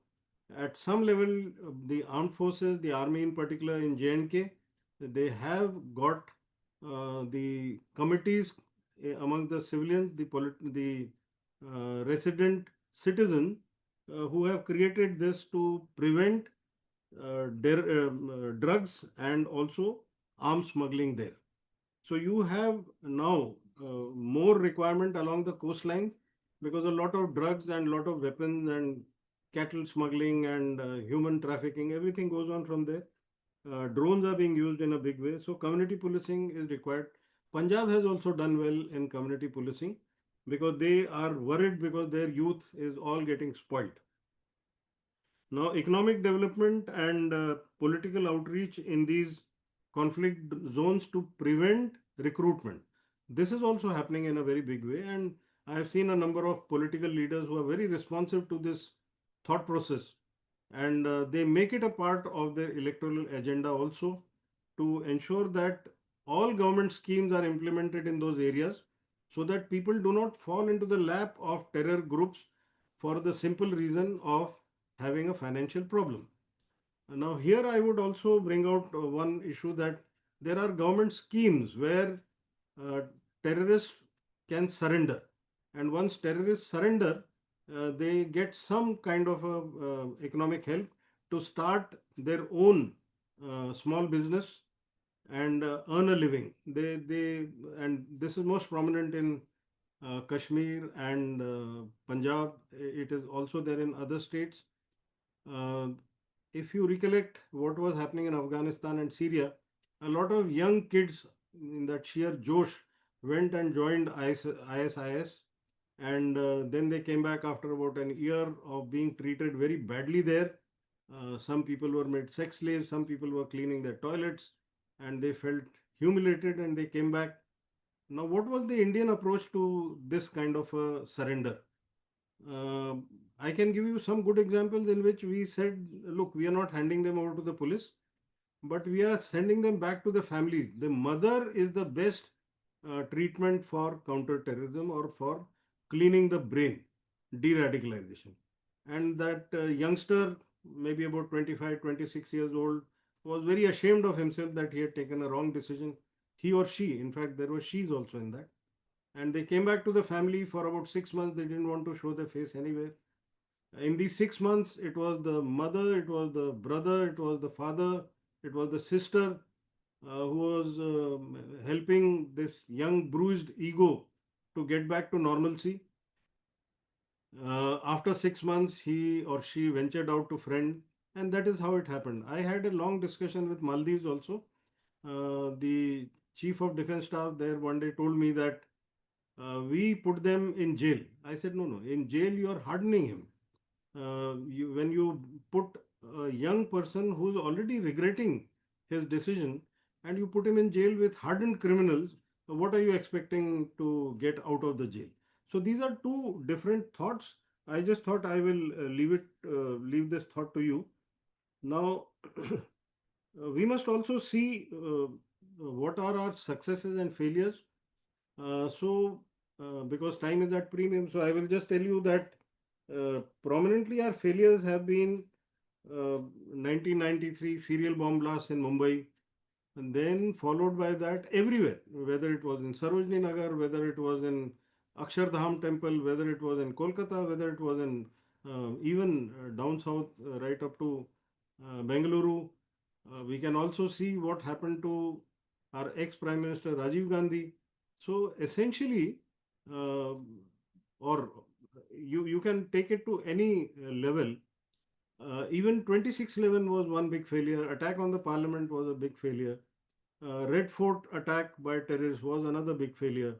at some level, the armed forces, the army in particular in J&K, they have got the committees among the civilians, the resident citizen who have created this to prevent drugs and also arms smuggling there. So you have now more requirement along the coastline because a lot of drugs and lot of weapons and cattle smuggling and human trafficking, everything goes on from there. Drones are being used in a big way. So community policing is required. Punjab has also done well in community policing because they are worried because their youth is all getting spoiled. Now, economic development and political outreach in these conflict zones to prevent recruitment. This is also happening in a very big way, and I have seen a number of political leaders who are very responsive to this thought process, and they make it a part of their electoral agenda also to ensure that all government schemes are implemented in those areas so that people do not fall into the lap of terror groups for the simple reason of having a financial problem. Now, here I would also bring out one issue that there are government schemes where uh, terrorists can surrender, and once terrorists surrender, they get some kind of economic help to start their own small business and earn a living. They and this is most prominent in Kashmir and Punjab. It is also there in other states. Uh, if you recollect what was happening in Afghanistan and Syria, a lot of young kids in that sheer Josh went and joined ISIS, and then they came back after about an year of being treated very badly there. Some people were made sex slaves, some people were cleaning their toilets, and they felt humiliated and they came back. Now, what was the Indian approach to this kind of a surrender? Uh, I can give you some good examples in which we said, look, we are not handing them over to the police, but we are sending them back to the families. The mother is the best treatment for counter-terrorism or for cleaning the brain, de-radicalization. And that youngster, maybe about 25, 26 years old, was very ashamed of himself that he had taken a wrong decision. He or she, in fact, there were she's also in that. and they came back to the family for about 6 months. They didn't want to show their face anywhere. In these 6 months, it was the mother, it was the brother, it was the father, it was the sister who was helping this young bruised ego to get back to normalcy. After 6 months, he or she ventured out to friend, and that is how it happened. I had a long discussion with Maldives also. The chief of defense staff there one day told me that we put them in jail. I said, no, no, in jail you are hardening him. When you put a young person who's already regretting his decision and you put him in jail with hardened criminals, what are you expecting to get out of the jail? So these are two different thoughts. I just thought I will leave this thought to you. Now, we must also see what are our successes and failures. Because time is at premium, so I will just tell you that prominently our failures have been 1993 serial bomb blasts in Mumbai, and then followed by that everywhere, whether it was in Sarojini Nagar, whether it was in Akshardham Temple, whether it was in Kolkata, whether it was in even down south, right up to Bengaluru. We can also see what happened to our ex Prime Minister Rajiv Gandhi. So essentially, uh, or you can take it to any level. Even 26/11 was one big failure. Attack on the parliament was a big failure. Red Fort attack by terrorists was another big failure.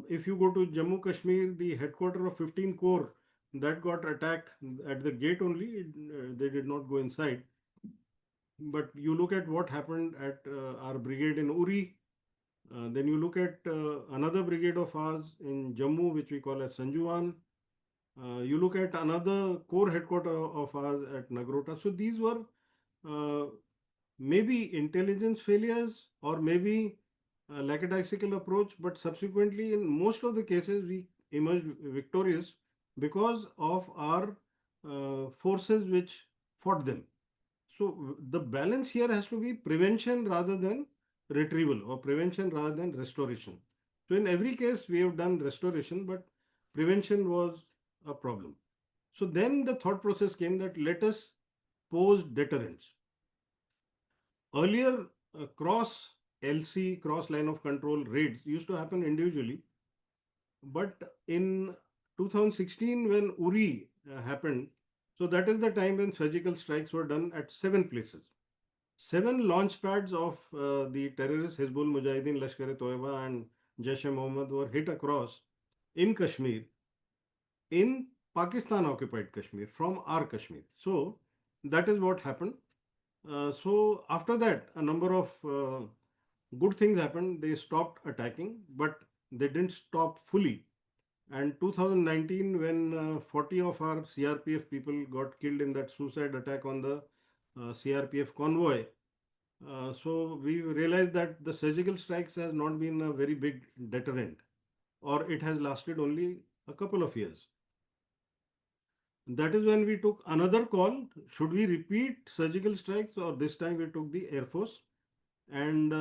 If you go to Jammu Kashmir, the headquarters of 15 Corps that got attacked at the gate only. They did not go inside. But you look at what happened at our brigade in Uri. Then you look at another brigade of ours in Jammu, which we call as Sanjuwan. You look at another core headquarters of ours at Nagrota. So these were uh, maybe intelligence failures or maybe a lackadaisical approach, but subsequently, in most of the cases, we emerged victorious because of our forces which fought them. So the balance here has to be prevention rather than retrieval, or prevention rather than restoration. So in every case, we have done restoration, but prevention was a problem. So then the thought process came that let us pose deterrents. Earlier, cross LC, cross line of control raids used to happen individually, but in 2016, when Uri happened, so that is the time when surgical strikes were done at 7 places. 7 launch pads of the terrorists Hizbul Mujahideen, Lashkar-e-Toiba and Jaish-e-Mohammed were hit across in Kashmir, in Pakistan occupied Kashmir, from our Kashmir. So that is what happened. So after that, a number of good things happened. They stopped attacking, but they didn't stop fully. And 2019, when 40 of our CRPF people got killed in that suicide attack on the CRPF convoy, so we realized that the surgical strikes has not been a very big deterrent, or it has lasted only a couple of years. That is when we took another call. Should we repeat surgical strikes, or this time we took the Air Force? And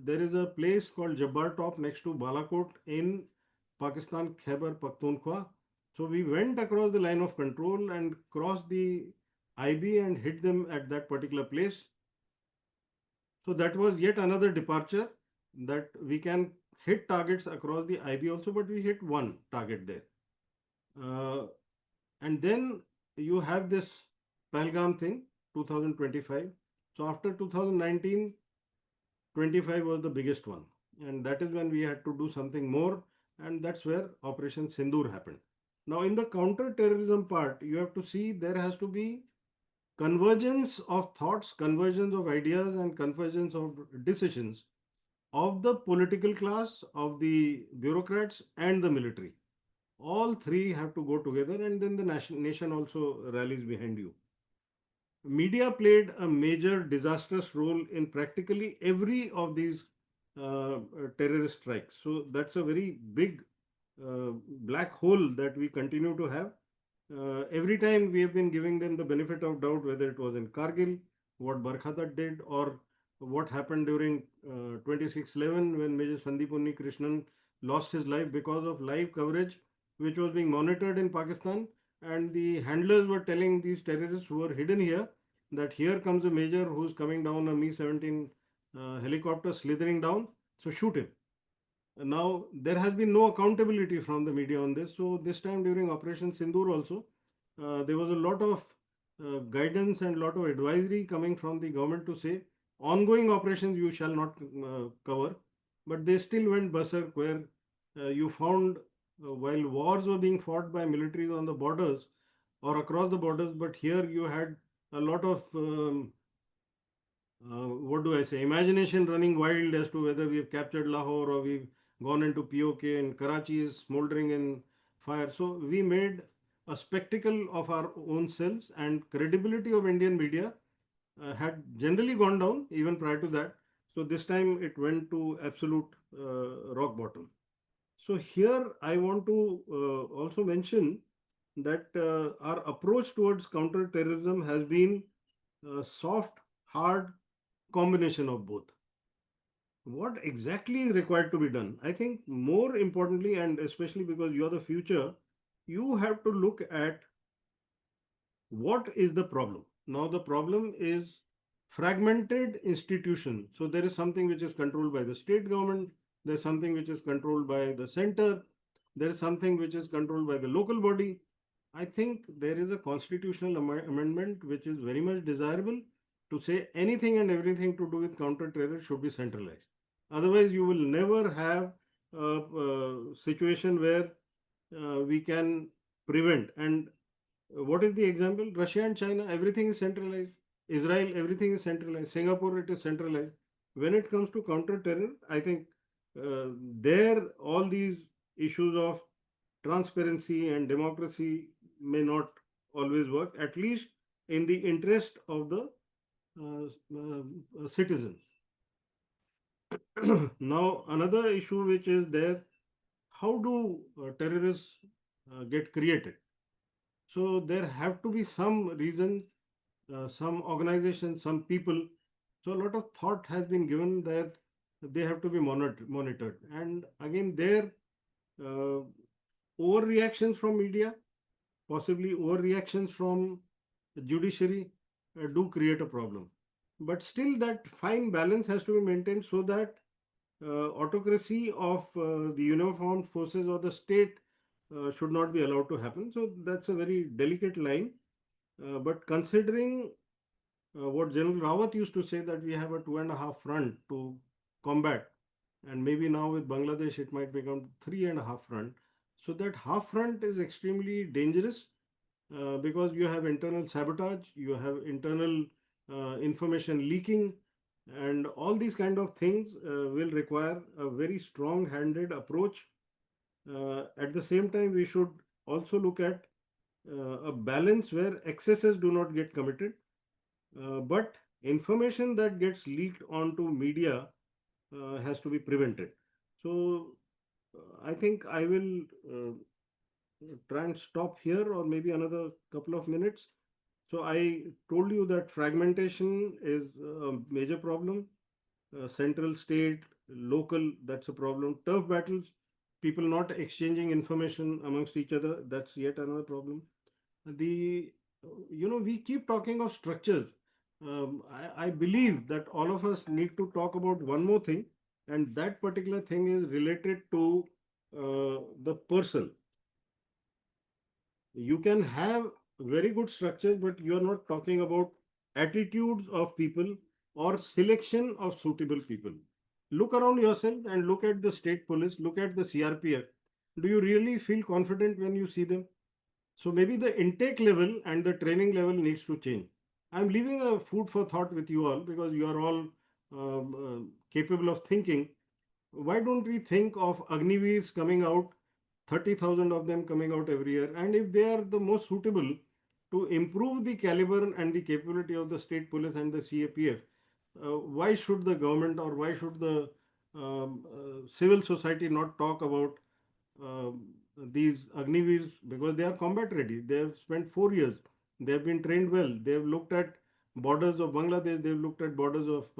there is a place called Jabbar Top next to Balakot in Pakistan, Khyber Pakhtunkhwa. So we went across the line of control and crossed the IB and hit them at that particular place. So that was yet another departure, that we can hit targets across the IB also, but we hit one target there. Uh, and then you have this Pahalgam thing, 2025. So after 2019, 25 was the biggest one. And that is when we had to do something more. And that's where Operation Sindoor happened. Now, in the counter-terrorism part, you have to see there has to be convergence of thoughts, convergence of ideas, and convergence of decisions of the political class, of the bureaucrats, and the military. All three have to go together, and then the nation also rallies behind you. Media played a major disastrous role in practically every of these terrorist strikes. So that's a very big black hole that we continue to have. Every time we have been giving them the benefit of doubt, whether it was in Kargil, what Barkhatat did, or what happened during 26/11 when Major Sandeep Unni Krishnan lost his life because of live coverage which was being monitored in Pakistan, and the handlers were telling these terrorists who were hidden here that here comes a major who's coming down a Mi-17 helicopter slithering down, so shoot him. Now, there has been no accountability from the media on this. So, this time during Operation Sindoor also, there was a lot of guidance and lot of advisory coming from the government to say ongoing operations you shall not cover. But they still went berserk, where you found while wars were being fought by militaries on the borders or across the borders, but here you had a lot of what do I say, imagination running wild as to whether we've captured Lahore or we've gone into POK and Karachi is smoldering in fire. So we made a spectacle of our own selves, and credibility of Indian media had generally gone down even prior to that. So this time it went to absolute rock bottom. So here I want to also mention that our approach towards counter-terrorism has been soft, hard combination of both. What exactly is required to be done? I think more importantly, and especially because you are the future, you have to look at what is the problem. Now, the problem is fragmented institution. So there is something which is controlled by the state government, there's something which is controlled by the center, there is something which is controlled by the local body. I think there is a constitutional amendment which is very much desirable to say anything and everything to do with counter terror should be centralized. Otherwise, you will never have a situation where we can prevent. And what is the example? Russia and China, everything is centralized. Israel, everything is centralized. Singapore, it is centralized. When it comes to counter terror, I think there all these issues of transparency and democracy may not always work, at least in the interest of the citizens. Now, another issue which is there, how do terrorists get created? So there have to be some reason, some organizations, some people. So a lot of thought has been given that they have to be monitored. And again, there overreactions from media, possibly overreactions from the judiciary do create a problem. But still, that fine balance has to be maintained so that autocracy of the uniformed forces or the state should not be allowed to happen. So that's a very delicate line. But considering what General Rawat used to say, that we have a 2.5 front to combat, and maybe now with Bangladesh it might become 3.5 front. So that half front is extremely dangerous because you have internal sabotage, you have internal information leaking, and all these kind of things will require a very strong-handed approach. At the same time, we should also look at a balance where excesses do not get committed, but information that gets leaked onto media has to be prevented. So I think I will try and stop here, or maybe another couple of minutes. So I told you that fragmentation is a major problem. Central, state, local, that's a problem. Turf battles, people not exchanging information amongst each other, that's yet another problem. The we keep talking of structures. I believe that all of us need to talk about one more thing, and that particular thing is related to the person. You can have very good structures, but you are not talking about attitudes of people or selection of suitable people. Look around yourself and look at the state police, look at the CRPF. Do you really feel confident when you see them? So maybe the intake level and the training level needs to change. I'm leaving a food for thought with you all, because you are all capable of thinking. Why don't we think of Agniveers coming out, 30,000 of them coming out every year, and if they are the most suitable to improve the caliber and the capability of the state police and the CAPF, why should the government or why should the civil society not talk about these Agniveers, because they are combat ready. They have spent 4 years. They have been trained well. They have looked at borders of Bangladesh. They have looked at borders of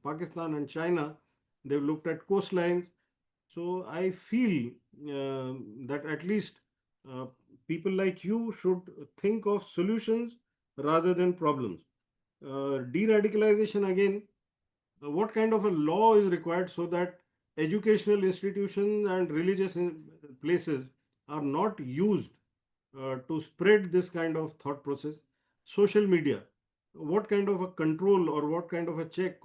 Pakistan and China. They have looked at coastlines. So I feel that at least uh, people like you should think of solutions rather than problems. De-radicalization again, what kind of a law is required so that educational institutions and religious places are not used to spread this kind of thought process? Social media, what kind of a control or what kind of a check?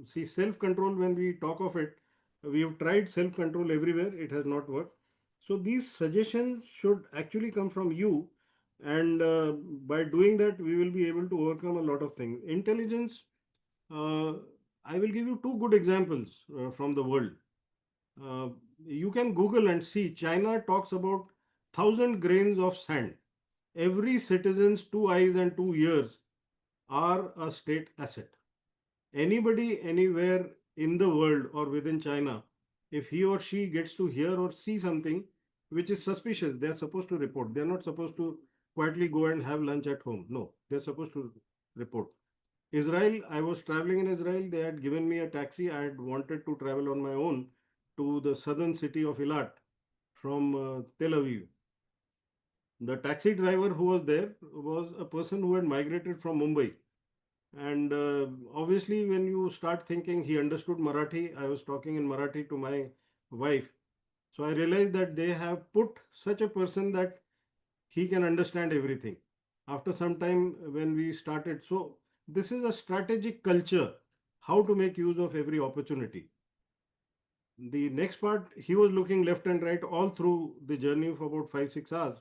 See, self control, when we talk of it, we have tried self control everywhere, it has not worked. So these suggestions should actually come from you, and by doing that we will be able to overcome a lot of things. Intelligence, uh, I will give you two good examples from the world. uh, you can Google and see. China talks about 1,000 grains of sand. Every citizen's two eyes and 2 ears are a state asset. Anybody anywhere in the world or within China, if he or she gets to hear or see something which is suspicious, they are supposed to report. They are not supposed to quietly go and have lunch at home. No, they are supposed to report. Israel, I was traveling in Israel. They had given me a taxi. I had wanted to travel on my own to the southern city of Eilat from Tel Aviv. The taxi driver who was there was a person who had migrated from Mumbai. And obviously, when you start thinking, he understood Marathi. I was talking in Marathi to my wife. So I realized that they have put such a person that he can understand everything. After some time, when we started, so this is a strategic culture, how to make use of every opportunity. The next part, he was looking left and right all through the journey for about 5 6 hours.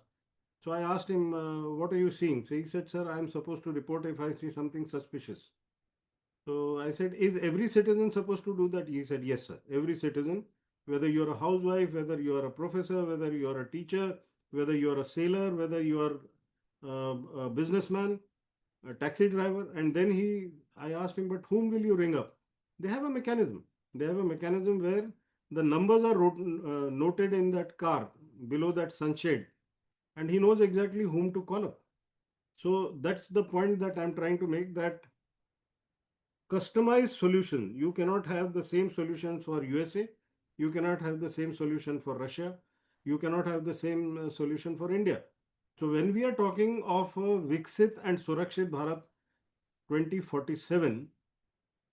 So I asked him, what are you seeing? So he said, sir, I am supposed to report if I see something suspicious. So I said, is every citizen supposed to do that? He said, yes, sir. Every citizen, whether you're a housewife, whether you're a professor, whether you're a teacher, whether you're a sailor, whether you're a businessman, a taxi driver. And then I asked him, but whom will you ring up? They have a mechanism. They have a mechanism where the numbers are noted in that car below that sunshade, and he knows exactly whom to call up. So that's the point that I'm trying to make, that customized solution. You cannot have the same solution for USA. You cannot have the same solution for Russia. You cannot have the same solution for India. So when we are talking of Viksit and Surakshit Bharat 2047,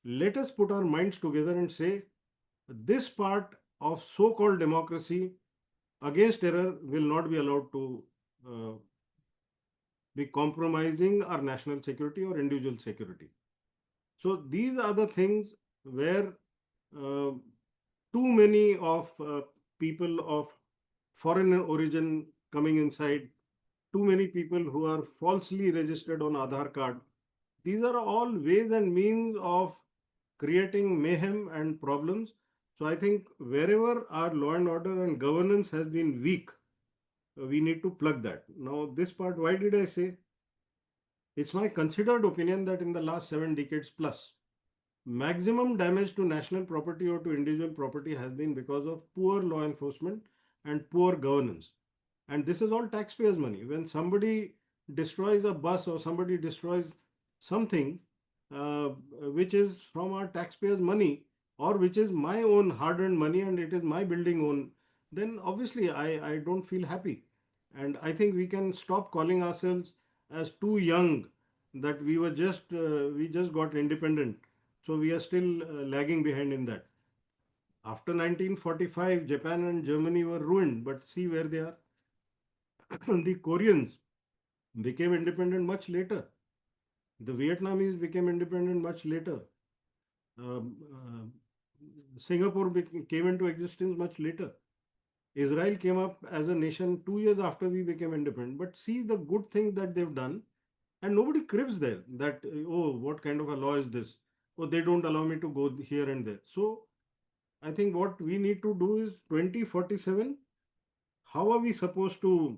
let us put our minds together and say this part of so-called democracy against terror will not be allowed to uh, be compromising our national security or individual security. So these are the things where uh, too many of people of foreign origin coming inside, too many people who are falsely registered on Aadhaar card. These are all ways and means of creating mayhem and problems. So I think wherever our law and order and governance has been weak, we need to plug that. Now, this part, why did I say? It's my considered opinion that in the last 7 decades plus, maximum damage to national property or to individual property has been because of poor law enforcement and poor governance. And this is all taxpayers' money. When somebody destroys a bus or somebody destroys something uh, which is from our taxpayers' money, or which is my own hard earned money and it is my building own, then obviously I don't feel happy. And I think we can stop calling ourselves as too young, that we just got independent. So we are still lagging behind in that. After 1945, Japan and Germany were ruined, but see where they are. The Koreans became independent much later. The Vietnamese became independent much later. Singapore came into existence much later. Israel came up as a nation 2 years after we became independent. But see the good thing that they've done, and nobody cribs there that, oh, what kind of a law is this? Oh, they don't allow me to go here and there. So I think what we need to do is 2047. How are we supposed to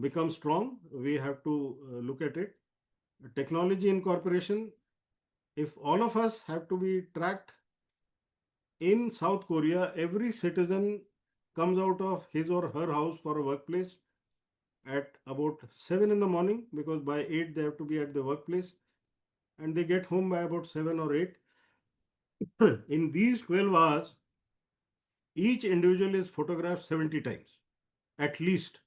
become strong? We have to look at it. Technology incorporation. If all of us have to be tracked in South Korea, every citizen comes out of his or her house for a workplace at about 7 in the morning, because by 8 they have to be at the workplace, and they get home by about 7 or 8. In these 12 hours, each individual is photographed 70 times, at least.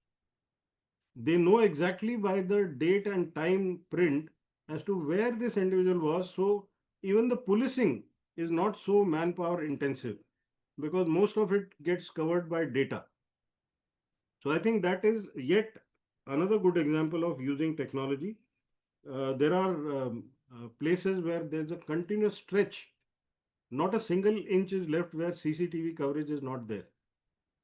They know exactly by the date and time print as to where this individual was. So even the policing is not so manpower intensive because most of it gets covered by data. So I think that is yet another good example of using technology. There are places where there's a continuous stretch, not a single inch is left where CCTV coverage is not there.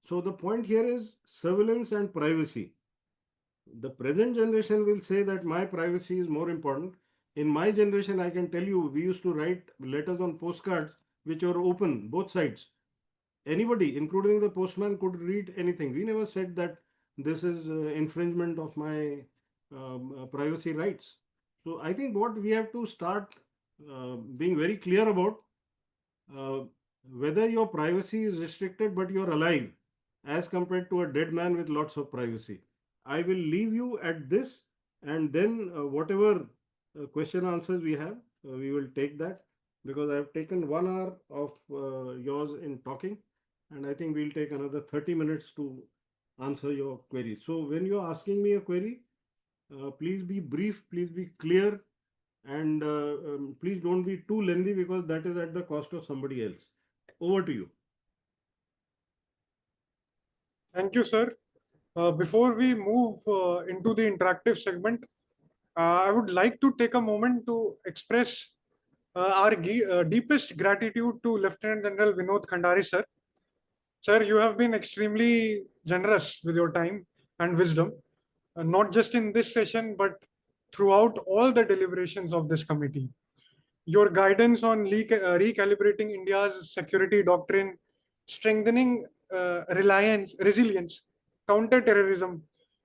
So the point here is surveillance and privacy. The present generation will say that my privacy is more important. In my generation, I can tell you, we used to write letters on postcards which were open, both sides. Anybody, including the postman, could read anything. We never said that this is infringement of my privacy rights. So I think what we have to start being very clear about, uh, whether your privacy is restricted but you're alive as compared to a dead man with lots of privacy. I will leave you at this, and then whatever question answers we have, we will take that, because I have taken 1 hour of yours in talking, and I think we'll take another 30 minutes to answer your query. So when you're asking me a query, please be brief, please be clear, and please don't be too lengthy because that is at the cost of somebody else. Over to you. Thank you, sir. Before we move into the interactive segment, I would like to take a moment to express our deepest gratitude to Lieutenant General Vinod Khandare, sir. Sir, you have been extremely generous with your time and wisdom, not just in this session, but throughout all the deliberations of this committee. Your guidance on recalibrating India's security doctrine, strengthening resilience, counter-terrorism,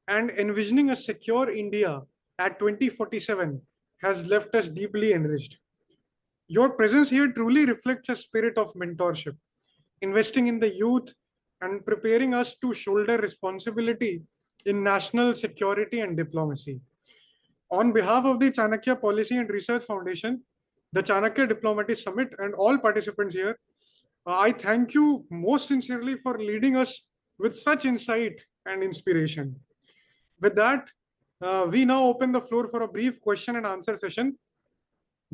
and envisioning a secure India at 2047 has left us deeply enriched. Your presence here truly reflects a spirit of mentorship, investing in the youth and preparing us to shoulder responsibility in national security and diplomacy. On behalf of the Chanakya Policy and Research Foundation, the Chanakya Diplomatic Summit, and all participants here, I thank you most sincerely for leading us with such insight and inspiration. With that, we now open the floor for a brief question and answer session,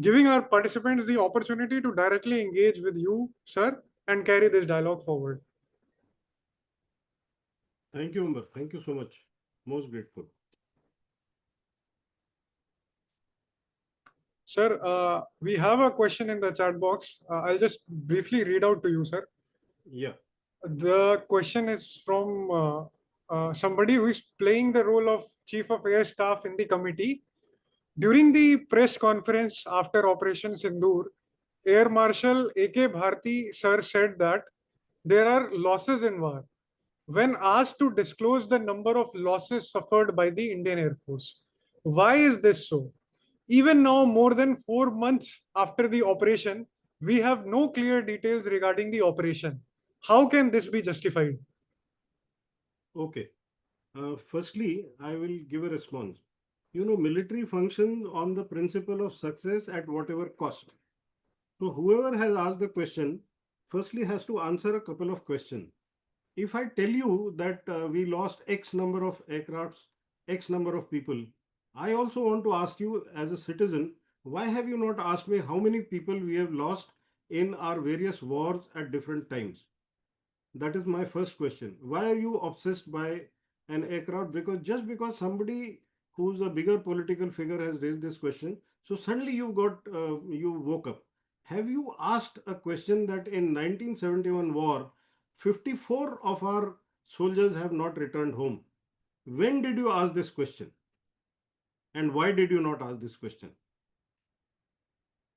giving our participants the opportunity to directly engage with you, sir, and carry this dialogue forward. Thank you, Umar. Thank you so much. Most grateful. Sir, we have a question in the chat box. I'll just briefly read out to you, sir. Yeah. The question is from somebody who is playing the role of Chief of Air Staff in the committee. During the press conference after Operation Sindoor, Air Marshal A.K. Bharti sir said that there are losses in war. When asked to disclose the number of losses suffered by the Indian Air Force, why is this so? Even now, more than 4 months after the operation, we have no clear details regarding the operation. How can this be justified? Okay. Firstly, I will give a response. You know, military functions on the principle of success at whatever cost. So whoever has asked the question, firstly has to answer a couple of questions. If I tell you that we lost X number of aircrafts, X number of people, I also want to ask you as a citizen, why have you not asked me how many people we have lost in our various wars at different times? That is my first question. Why are you obsessed by an aircraft? Because just because somebody who's a bigger political figure has raised this question, so suddenly you woke up. Have you asked a question that in 1971 war, 54 of our soldiers have not returned home? When did you ask this question? And why did you not ask this question?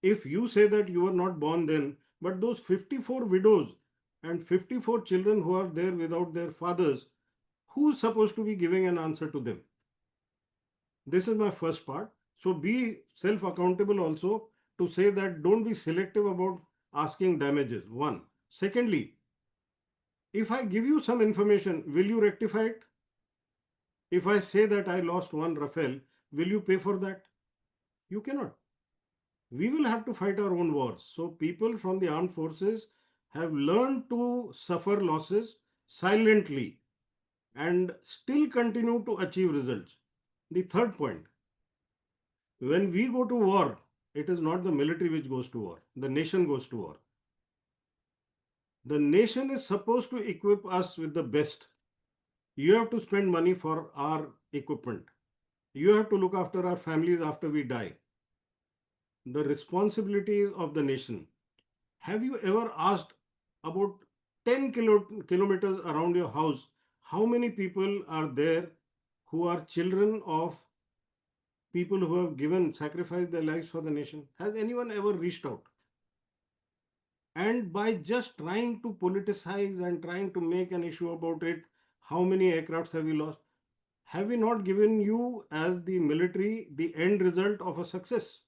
If you say that you were not born then, but those 54 widows and 54 children who are there without their fathers, who's supposed to be giving an answer to them? This is my first part. So be self accountable also, to say that don't be selective about asking damages. One. Secondly, if I give you some information, will you rectify it? If I say that I lost one Rafale, will you pay for that? You cannot. We will have to fight our own wars. So people from the armed forces have learned to suffer losses silently and still continue to achieve results. The third point, when we go to war, it is not the military which goes to war, the nation goes to war. The nation is supposed to equip us with the best. You have to spend money for our equipment. You have to look after our families after we die. The responsibilities of the nation. Have you ever asked about 10 kilometers around your house how many people are there who are children of people who have given, sacrificed their lives for the nation? Has anyone ever reached out? And by just trying to politicize and trying to make an issue about it, how many aircrafts have we lost? Have we not given you, as the military, the end result of a success?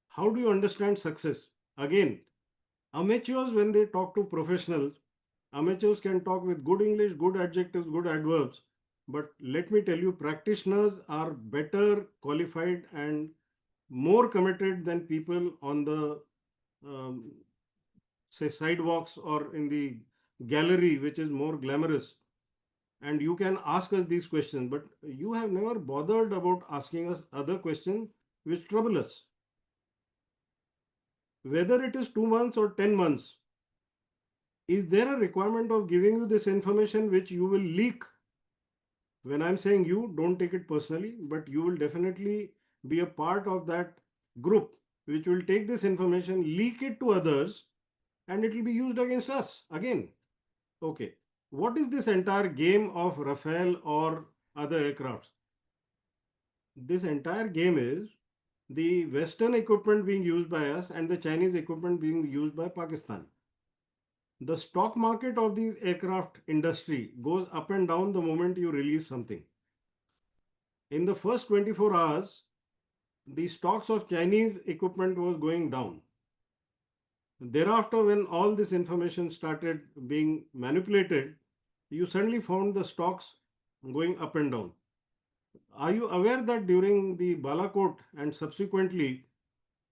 How do you understand success? Again, amateurs, when they talk to professionals, amateurs can talk with good English, good adjectives, good adverbs. But let me tell you, practitioners are better qualified and more committed than people on the um, say sidewalks or in the gallery, which is more glamorous. And you can ask us these questions, but you have never bothered about asking us other questions which trouble us. Whether it is 2 months or 10 months, is there a requirement of giving you this information which you will leak? When I'm saying you, don't take it personally, but you will definitely be a part of that group which will take this information, leak it to others, and it will be used against us again. Okay. What is this entire game of Rafale or other aircrafts? This entire game is the Western equipment being used by us and the Chinese equipment being used by Pakistan. The stock market of these aircraft industry goes up and down the moment you release something. In the first 24 hours, the stocks of Chinese equipment was going down. Thereafter, when all this information started being manipulated, you suddenly found the stocks going up and down. Are you aware that during the Balakot and subsequently,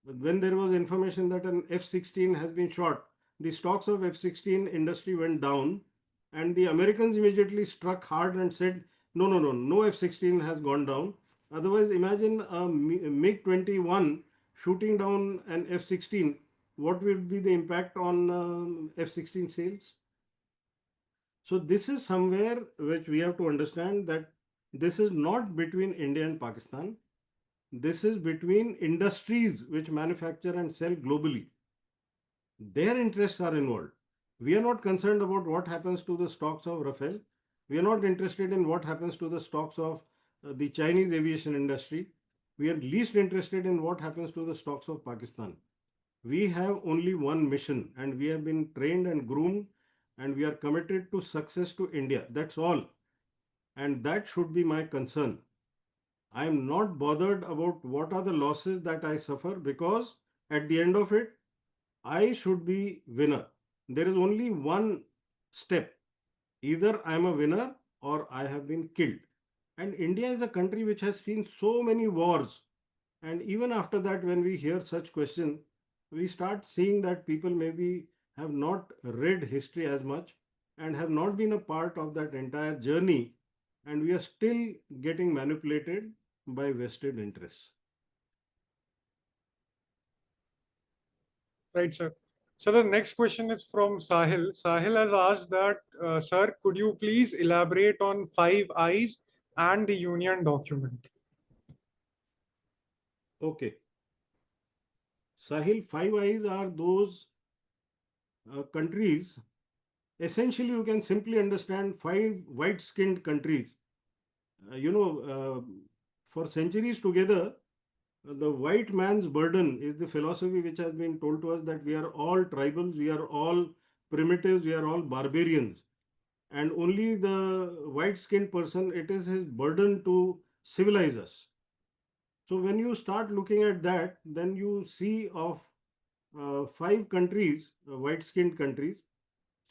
when there was information that an F-16 has been shot, the stocks of F-16 industry went down, and the Americans immediately struck hard and said, no, no, no, no F-16 has gone down. Otherwise, imagine a MiG-21 shooting down an F-16. What will be the impact on F-16 sales? So this is somewhere which we have to understand that this is not between India and Pakistan. This is between industries which manufacture and sell globally. Their interests are involved. We are not concerned about what happens to the stocks of Rafale. We are not interested in what happens to the stocks of the Chinese aviation industry. We are least interested in what happens to the stocks of Pakistan. We have only one mission, and we have been trained and groomed, and we are committed to success to India. That's all. And that should be my concern. I am not bothered about what are the losses that I suffer, because at the end of it, I should be winner. There is only one step. Either I am a winner or I have been killed. And India is a country which has seen so many wars. And even after that, when we hear such questions, we start seeing that people maybe have not read history as much and have not been a part of that entire journey. And we are still getting manipulated by vested interests. Right, sir. So the next question is from Sahil. Sahil has asked that, sir, could you please elaborate on Five Eyes and the Union document? Okay. Sahil, Five Eyes are those countries. Essentially, you can simply understand five white skinned countries. For centuries together, the white man's burden is the philosophy which has been told to us that we are all tribals, we are all primitives, we are all barbarians. And only the white skinned person, it is his burden to civilize us. So when you start looking at that, then you see of five countries, white skinned countries.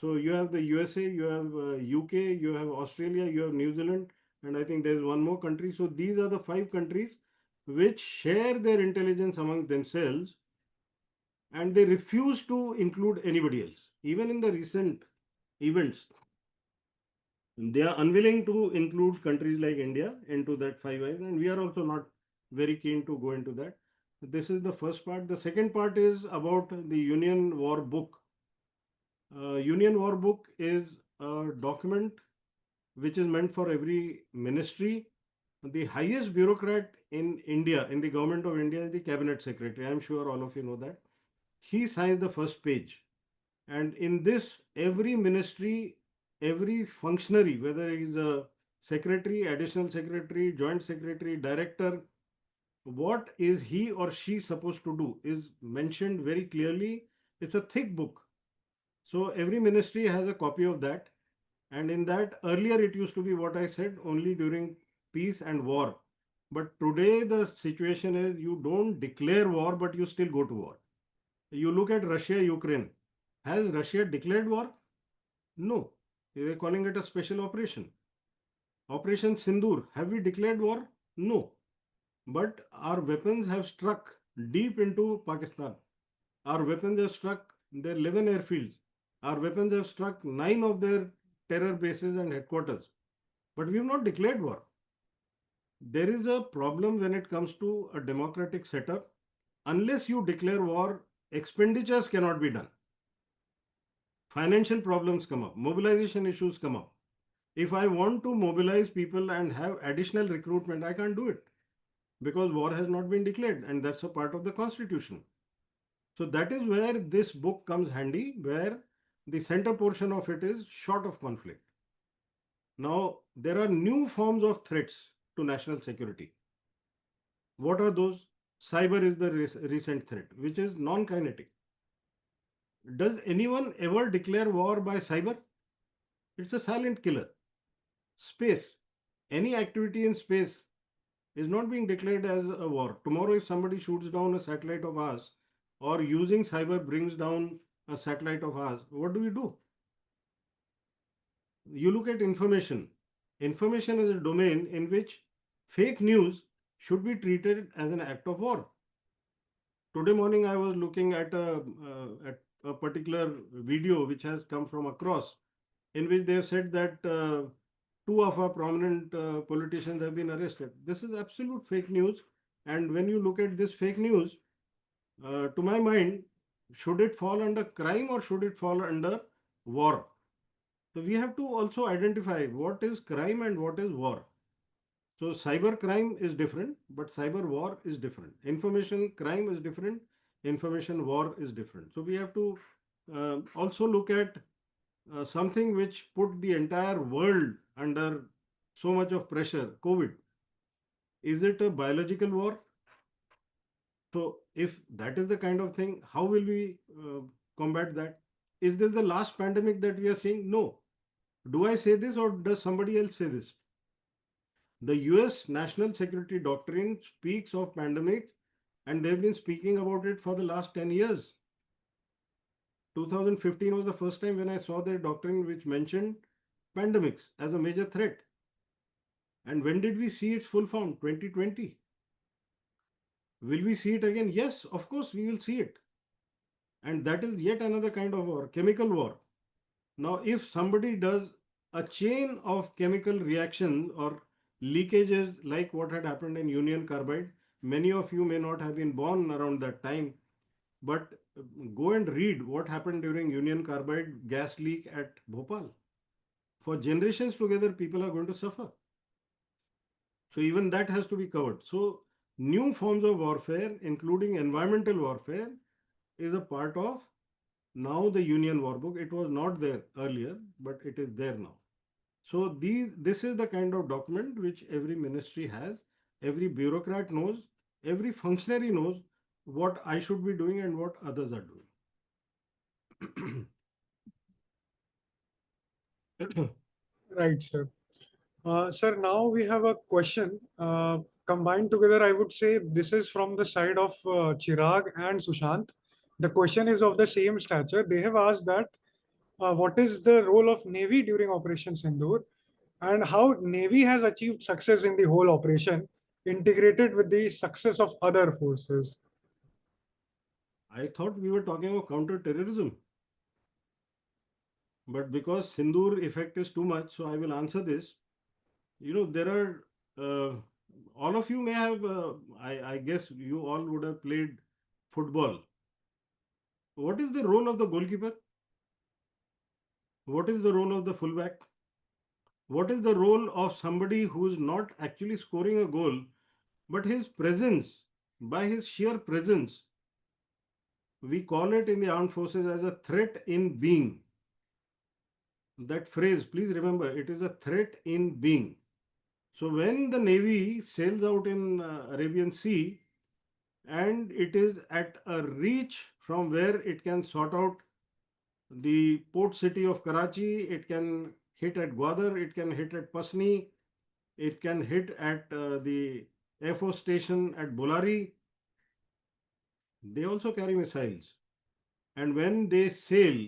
So you have the USA, you have UK, you have Australia, you have New Zealand, and I think there's one more country. So these are the five countries which share their intelligence amongst themselves. and they refuse to include anybody else. Even in the recent events, they are unwilling to include countries like India into that Five Eyes, and we are also not very keen to go into that. This is the first part. The second part is about the Union War Book. Union War Book is a document which is meant for every ministry. The highest bureaucrat in India, in the government of India, is the cabinet secretary. I'm sure all of you know that. He signs the first page. And in this, every ministry, every functionary, whether he is a secretary, additional secretary, joint secretary, director, what is he or she supposed to do is mentioned very clearly. It's a thick book. So every ministry has a copy of that. And in that, earlier it used to be what I said, only during peace and war. But today the situation is you don't declare war, but you still go to war. You look at Russia, Ukraine. Has Russia declared war? No. They're calling it a special operation. Operation Sindoor. Have we declared war? No. But our weapons have struck deep into Pakistan. Our weapons have struck their 11 airfields. Our weapons have struck 9 of their terror bases and headquarters. But we have not declared war. There is a problem when it comes to a democratic setup. Unless you declare war, expenditures cannot be done. Financial problems come up, mobilization issues come up. If I want to mobilize people and have additional recruitment, I can't do it because war has not been declared, and that's a part of the constitution. So that is where this book comes handy, where the center portion of it is short of conflict. Now, there are new forms of threats to national security. What are those? Cyber is the recent threat, which is non-kinetic. Does anyone ever declare war by cyber? It's a silent killer. Space. Any activity in space is not being declared as a war. Tomorrow, if somebody shoots down a satellite of ours or using cyber brings down a satellite of ours, what do we do? You look at information. Information is a domain in which fake news should be treated as an act of war. Today morning, I was looking at a particular video which has come from across, in which they have said that two of our prominent politicians have been arrested. This is absolute fake news. And when you look at this fake news, to my mind, should it fall under crime or should it fall under war? So we have to also identify what is crime and what is war. So cyber crime is different, but cyber war is different. Information crime is different. Information war is different. So we have to also look at something which put the entire world under so much of pressure, COVID. Is it a biological war? So if that is the kind of thing, how will we combat that? Is this the last pandemic that we are seeing? No. Do I say this or does somebody else say this? The US National Security Doctrine speaks of pandemics and they've been speaking about it for the last 10 years. 2015 was the first time when I saw their doctrine which mentioned pandemics as a major threat. And when did we see its full form? 2020. Will we see it again? Yes, of course we will see it. And that is yet another kind of war, chemical war. Now, if somebody does a chain of chemical reactions or leakages like what had happened in Union Carbide, many of you may not have been born around that time, but go and read what happened during Union Carbide gas leak at Bhopal. For generations together, people are going to suffer. So even that has to be covered. So new forms of warfare, including environmental warfare, is a part of now the Union War Book. It was not there earlier, but it is there now. So this is the kind of document which every ministry has, every bureaucrat knows, every functionary knows what I should be doing and what others are doing. Right, sir. Sir, now we have a question combined together. I would say this is from the side of Chirag and Sushant. The question is of the same stature. They have asked that what is the role of Navy during Operation Sindoor and how Navy has achieved success in the whole operation integrated with the success of other forces. I thought we were talking of counter-terrorism. But because Sindoor effect is too much, so I will answer this. There are, all of you may have, I guess you all would have played football. What is the role of the goalkeeper? What is the role of the fullback? What is the role of somebody who is not actually scoring a goal, but his presence, by his sheer presence, we call it in the armed forces as a threat in being. That phrase, please remember, it is a threat in being. So when the Navy sails out in Arabian Sea and it is at a reach from where it can sort out the port city of Karachi, it can hit at Gwadar, it can hit at Pasni, it can hit at the Air Force station at Bolari. They also carry missiles. And when they sail,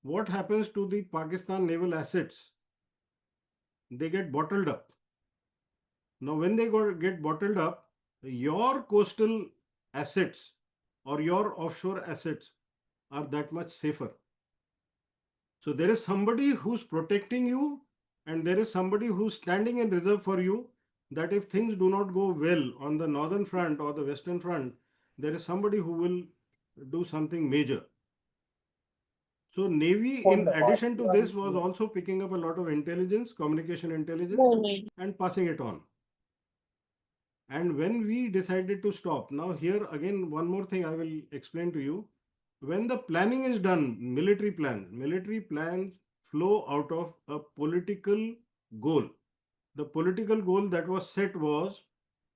what happens to the Pakistan naval assets? They get bottled up. Now, when they get bottled up, your coastal assets or your offshore assets are that much safer. So there is somebody who's protecting you and there is somebody who's standing in reserve for you, that if things do not go well on the northern front or the western front, there is somebody who will do something major. So Navy, in addition to this, was also picking up a lot of intelligence, communication intelligence, and passing it on. And when we decided to stop, now here again, one more thing I will explain to you. When the planning is done, military plans flow out of a political goal. The political goal that was set was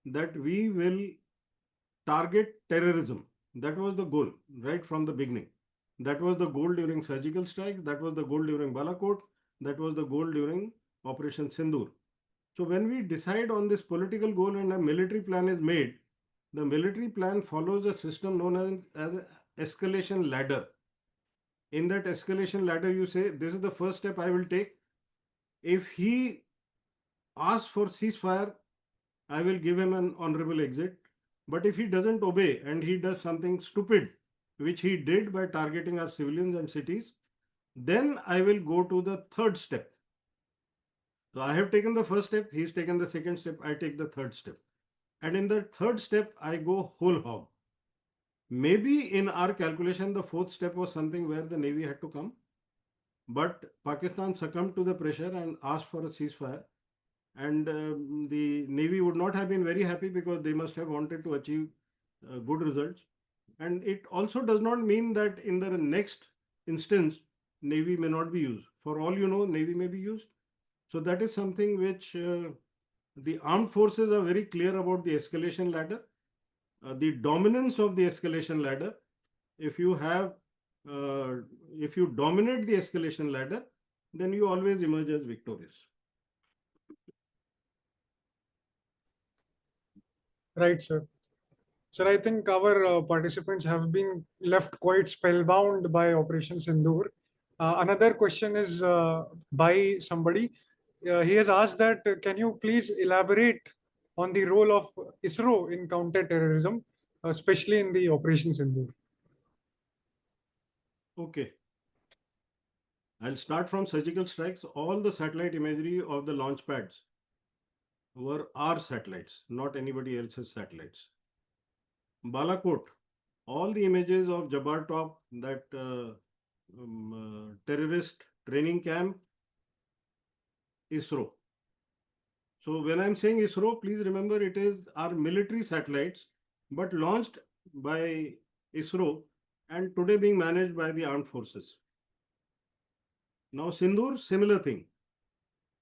that we will target terrorism. That was the goal right from the beginning. That was the goal during surgical strikes. That was the goal during Balakot. That was the goal during Operation Sindoor. So when we decide on this political goal and a military plan is made, the military plan follows a system known as an escalation ladder. In that escalation ladder, you say, this is the first step I will take. If he asks for ceasefire, I will give him an honorable exit. But if he doesn't obey and he does something stupid, which he did by targeting our civilians and cities, then I will go to the third step. So I have taken the first step, he's taken the second step, I take the third step. And in the third step, I go whole hog. Maybe in our calculation, the fourth step was something where the Navy had to come. But Pakistan succumbed to the pressure and asked for a ceasefire. And the Navy would not have been very happy because they must have wanted to achieve good results. And it also does not mean that in the next instance, Navy may not be used. For all you know, Navy may be used. So that is something which the armed forces are very clear about the escalation ladder. The dominance of the escalation ladder, if you dominate the escalation ladder, then you always emerge as victorious. Right, sir. Sir, I think our participants have been left quite spellbound by Operation Sindoor. Another question is by somebody. He has asked that, can you please elaborate on the role of ISRO in counter-terrorism, especially in the Operation Sindoor? Okay. I'll start from surgical strikes. All the satellite imagery of the launch pads were our satellites, not anybody else's satellites. Balakot, all the images of Jabbar Top, that terrorist training camp, ISRO. So when I'm saying ISRO, please remember it is our military satellites, but launched by ISRO and today being managed by the armed forces. Now Sindoor, similar thing.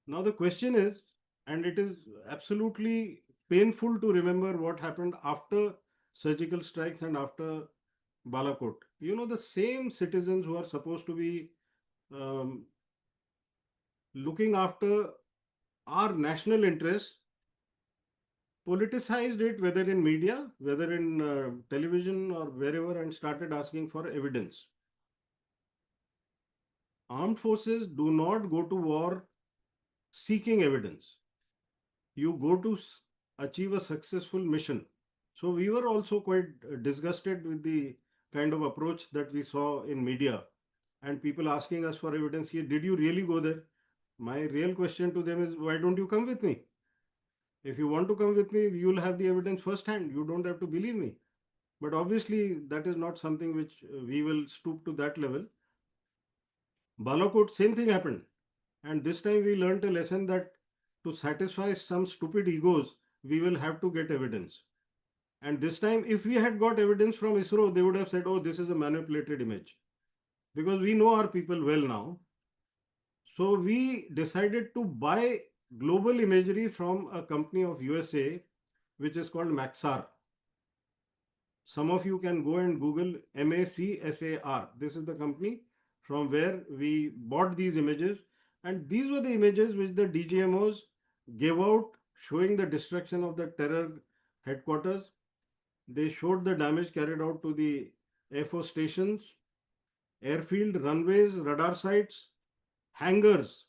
Now the question is, and it is absolutely painful to remember what happened after surgical strikes and after Balakot. The same citizens who are supposed to be looking after our national interests politicized it, whether in media, whether in television or wherever, and started asking for evidence. Armed forces do not go to war seeking evidence. You go to achieve a successful mission. So we were also quite disgusted with the kind of approach that we saw in media and people asking us for evidence here, did you really go there? My real question to them is, why don't you come with me? If you want to come with me, you'll have the evidence firsthand. You don't have to believe me. But obviously, that is not something which we will stoop to that level. Balakot, same thing happened. And this time we learned a lesson that to satisfy some stupid egos, we will have to get evidence. And this time, if we had got evidence from ISRO, they would have said, oh, this is a manipulated image. Because we know our people well now. So we decided to buy global imagery from a company of USA, which is called Maxar. Some of you can go and Google MACSAR. This is the company from where we bought these images. And these were the images which the DGMOs gave out showing the destruction of the terror headquarters. They showed the damage carried out to the Air Force stations, airfield, runways, radar sites, hangars.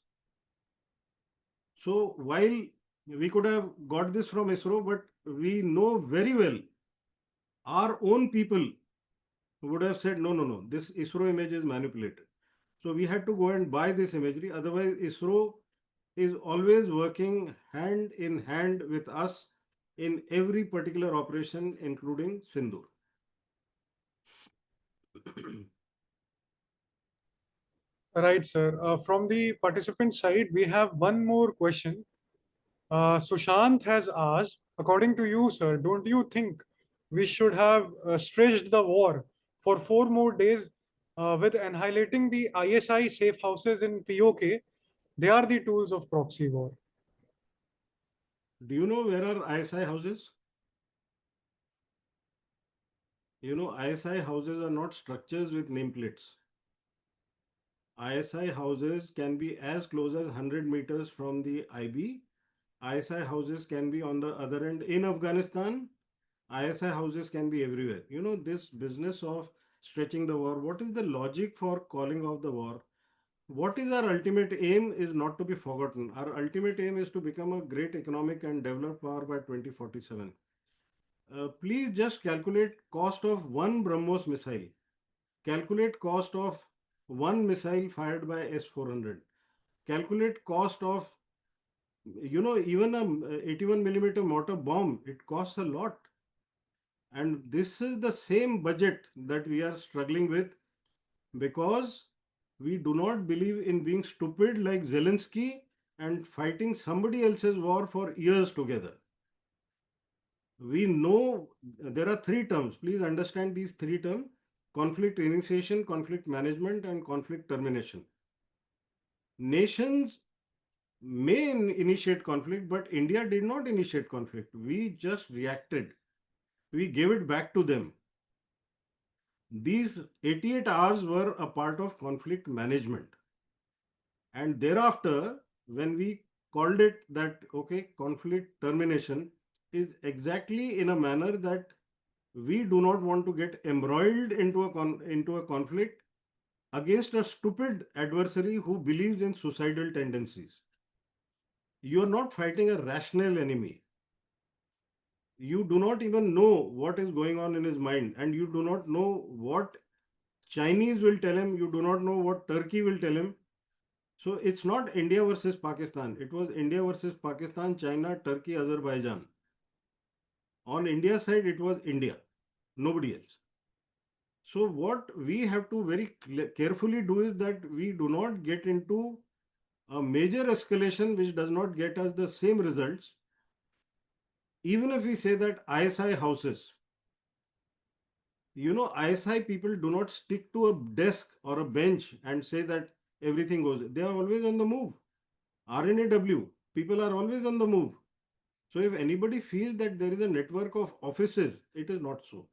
So while we could have got this from ISRO, but we know very well our own people would have said, no, no, no, this ISRO image is manipulated. So we had to go and buy this imagery. Otherwise, ISRO is always working hand in hand with us in every particular operation, including Sindoor. Right, sir. From the participant side, we have one more question. Sushant has asked, according to you, sir, don't you think we should have stretched the war for 4 more days with annihilating the ISI safe houses in POK? They are the tools of proxy war. Do you know where are ISI houses? You know, ISI houses are not structures with nameplates. ISI houses can be as close as 100 meters from the IB. ISI houses can be on the other end in Afghanistan. ISI houses can be everywhere. You know, this business of stretching the war, what is the logic for calling off the war? What is our ultimate aim is not to be forgotten. Our ultimate aim is to become a great economic and developed power by 2047. Please just calculate cost of one BrahMos missile. Calculate cost of one missile fired by S-400. Calculate cost of, you know, even a 81 millimeter mortar bomb. It costs a lot. And this is the same budget that we are struggling with because we do not believe in being stupid like Zelensky and fighting somebody else's war for years together. We know there are three terms. Please understand these three terms: conflict initiation, conflict management, and conflict termination. Nations may initiate conflict, but India did not initiate conflict. We just reacted. We gave it back to them. These 88 hours were a part of conflict management. And thereafter, when we called it that, okay, conflict termination is exactly in a manner that we do not want to get embroiled into a conflict against a stupid adversary who believes in suicidal tendencies. You are not fighting a rational enemy. You do not even know what is going on in his mind, and you do not know what Chinese will tell him, you do not know what Turkey will tell him. So it's not India versus Pakistan. It was India versus Pakistan, China, Turkey, Azerbaijan. On India's side, it was India, nobody else. So what we have to very carefully do is that we do not get into a major escalation which does not get us the same results. Even if we say that ISI houses, you know, ISI people do not stick to a desk or a bench and say that everything goes. They are always on the move. RNAW, people are always on the move. So if anybody feels that there is a network of offices, it is not so.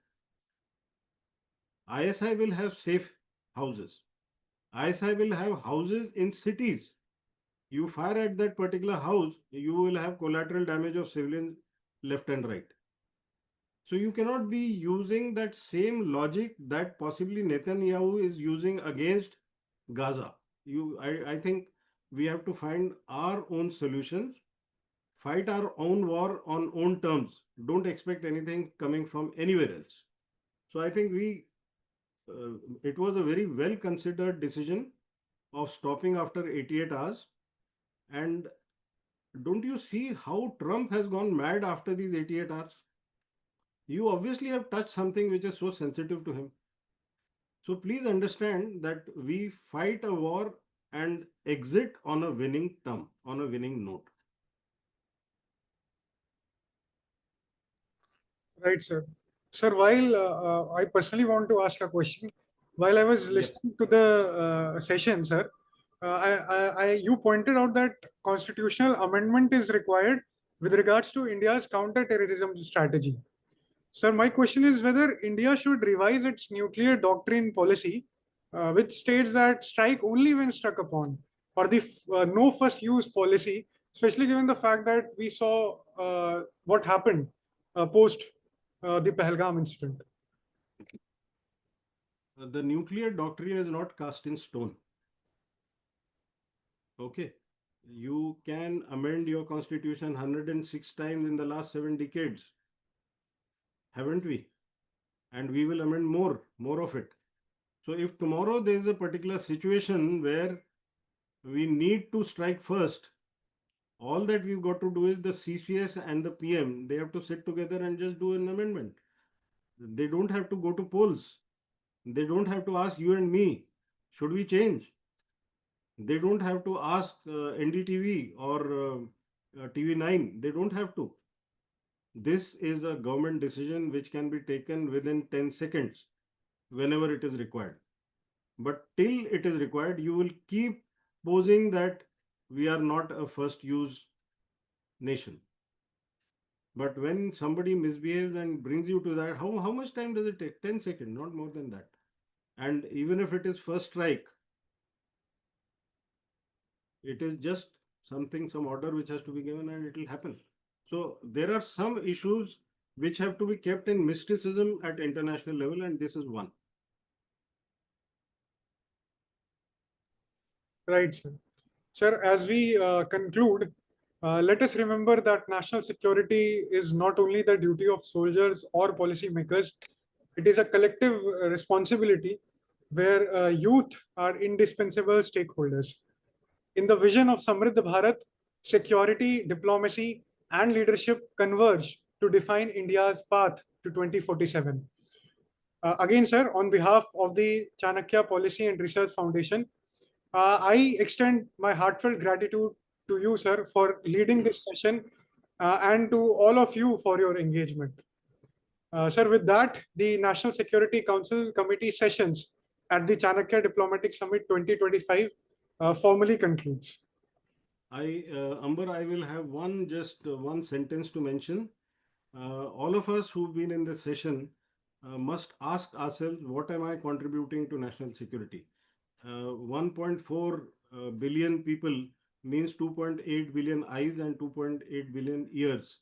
ISI will have safe houses. ISI will have houses in cities. You fire at that particular house, you will have collateral damage of civilians left and right. So you cannot be using that same logic that possibly Netanyahu is using against Gaza. I think we have to find our own solutions, fight our own war on own terms. Don't expect anything coming from anywhere else. So I think we it was a very well considered decision of stopping after 88 hours. And don't you see how Trump has gone mad after these 88 hours? You obviously have touched something which is so sensitive to him. So please understand that we fight a war and exit on a winning term, on a winning note. Right, sir. Sir, while I personally want to ask a question, while I was Yes. listening to the session, sir, you pointed out that constitutional amendment is required with regards to India's counter-terrorism strategy. Sir, my question is whether India should revise its nuclear doctrine policy, which states that strike only when struck upon, or the no first use policy, especially given the fact that we saw what happened post the Pahalgam incident. The nuclear doctrine is not cast in stone. Okay. You can amend your constitution 106 times in the last 7 decades. Haven't we? And we will amend more of it. So if tomorrow there is a particular situation where we need to strike first, all that we've got to do is the CCS and the PM, they have to sit together and just do an amendment. They don't have to go to polls. They don't have to ask you and me, should we change? They don't have to ask NDTV or TV9. They don't have to. This is a government decision which can be taken within 10 seconds whenever it is required. But till it is required, you will keep posing that we are not a first use nation. But when somebody misbehaves and brings you to that, how much time does it take? 10 seconds, not more than that. And even if it is first strike, it is just something, some order which has to be given and it will happen. So there are some issues which have to be kept in mysticism at international level, and this is one. Right, sir. Sir, as we conclude, let us remember that national security is not only the duty of soldiers or policymakers, it is a collective responsibility where youth are indispensable stakeholders. In the vision of Samriddh Bharat, security, diplomacy, and leadership converge to define India's path to 2047. Again, sir, on behalf of the Chanakya Policy and Research Foundation, I extend my heartfelt gratitude to you, sir, for leading this session and to all of you for your engagement. Sir, with that, the National Security Council Committee sessions at the Chanakya Diplomatic Summit 2025 formally concludes. Amber, I will have one sentence to mention. All of us who've been in this session must ask ourselves, what am I contributing to national security? 1.4 billion people means 2.8 billion eyes and 2.8 billion ears.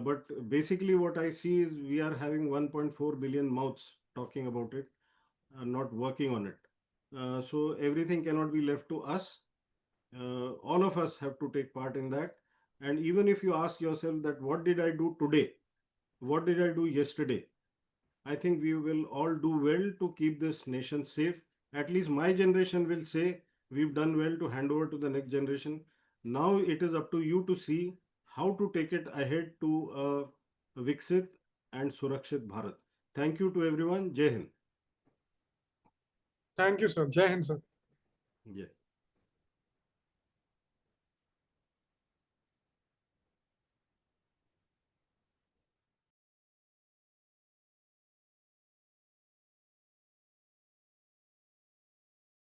But basically what I see is we are having 1.4 billion mouths talking about it, not working on it. So everything cannot be left to us. All of us have to take part in that. And even if you ask yourself that what did I do today? What did I do yesterday? I think we will all do well to keep this nation safe. At least my generation will say we've done well to hand over to the next generation. Now it is up to you to see how to take it ahead to a Viksit and Surakshit Bharat. Thank you to everyone. Jai Hind. Thank you, sir. Jai Hind, sir. Yeah.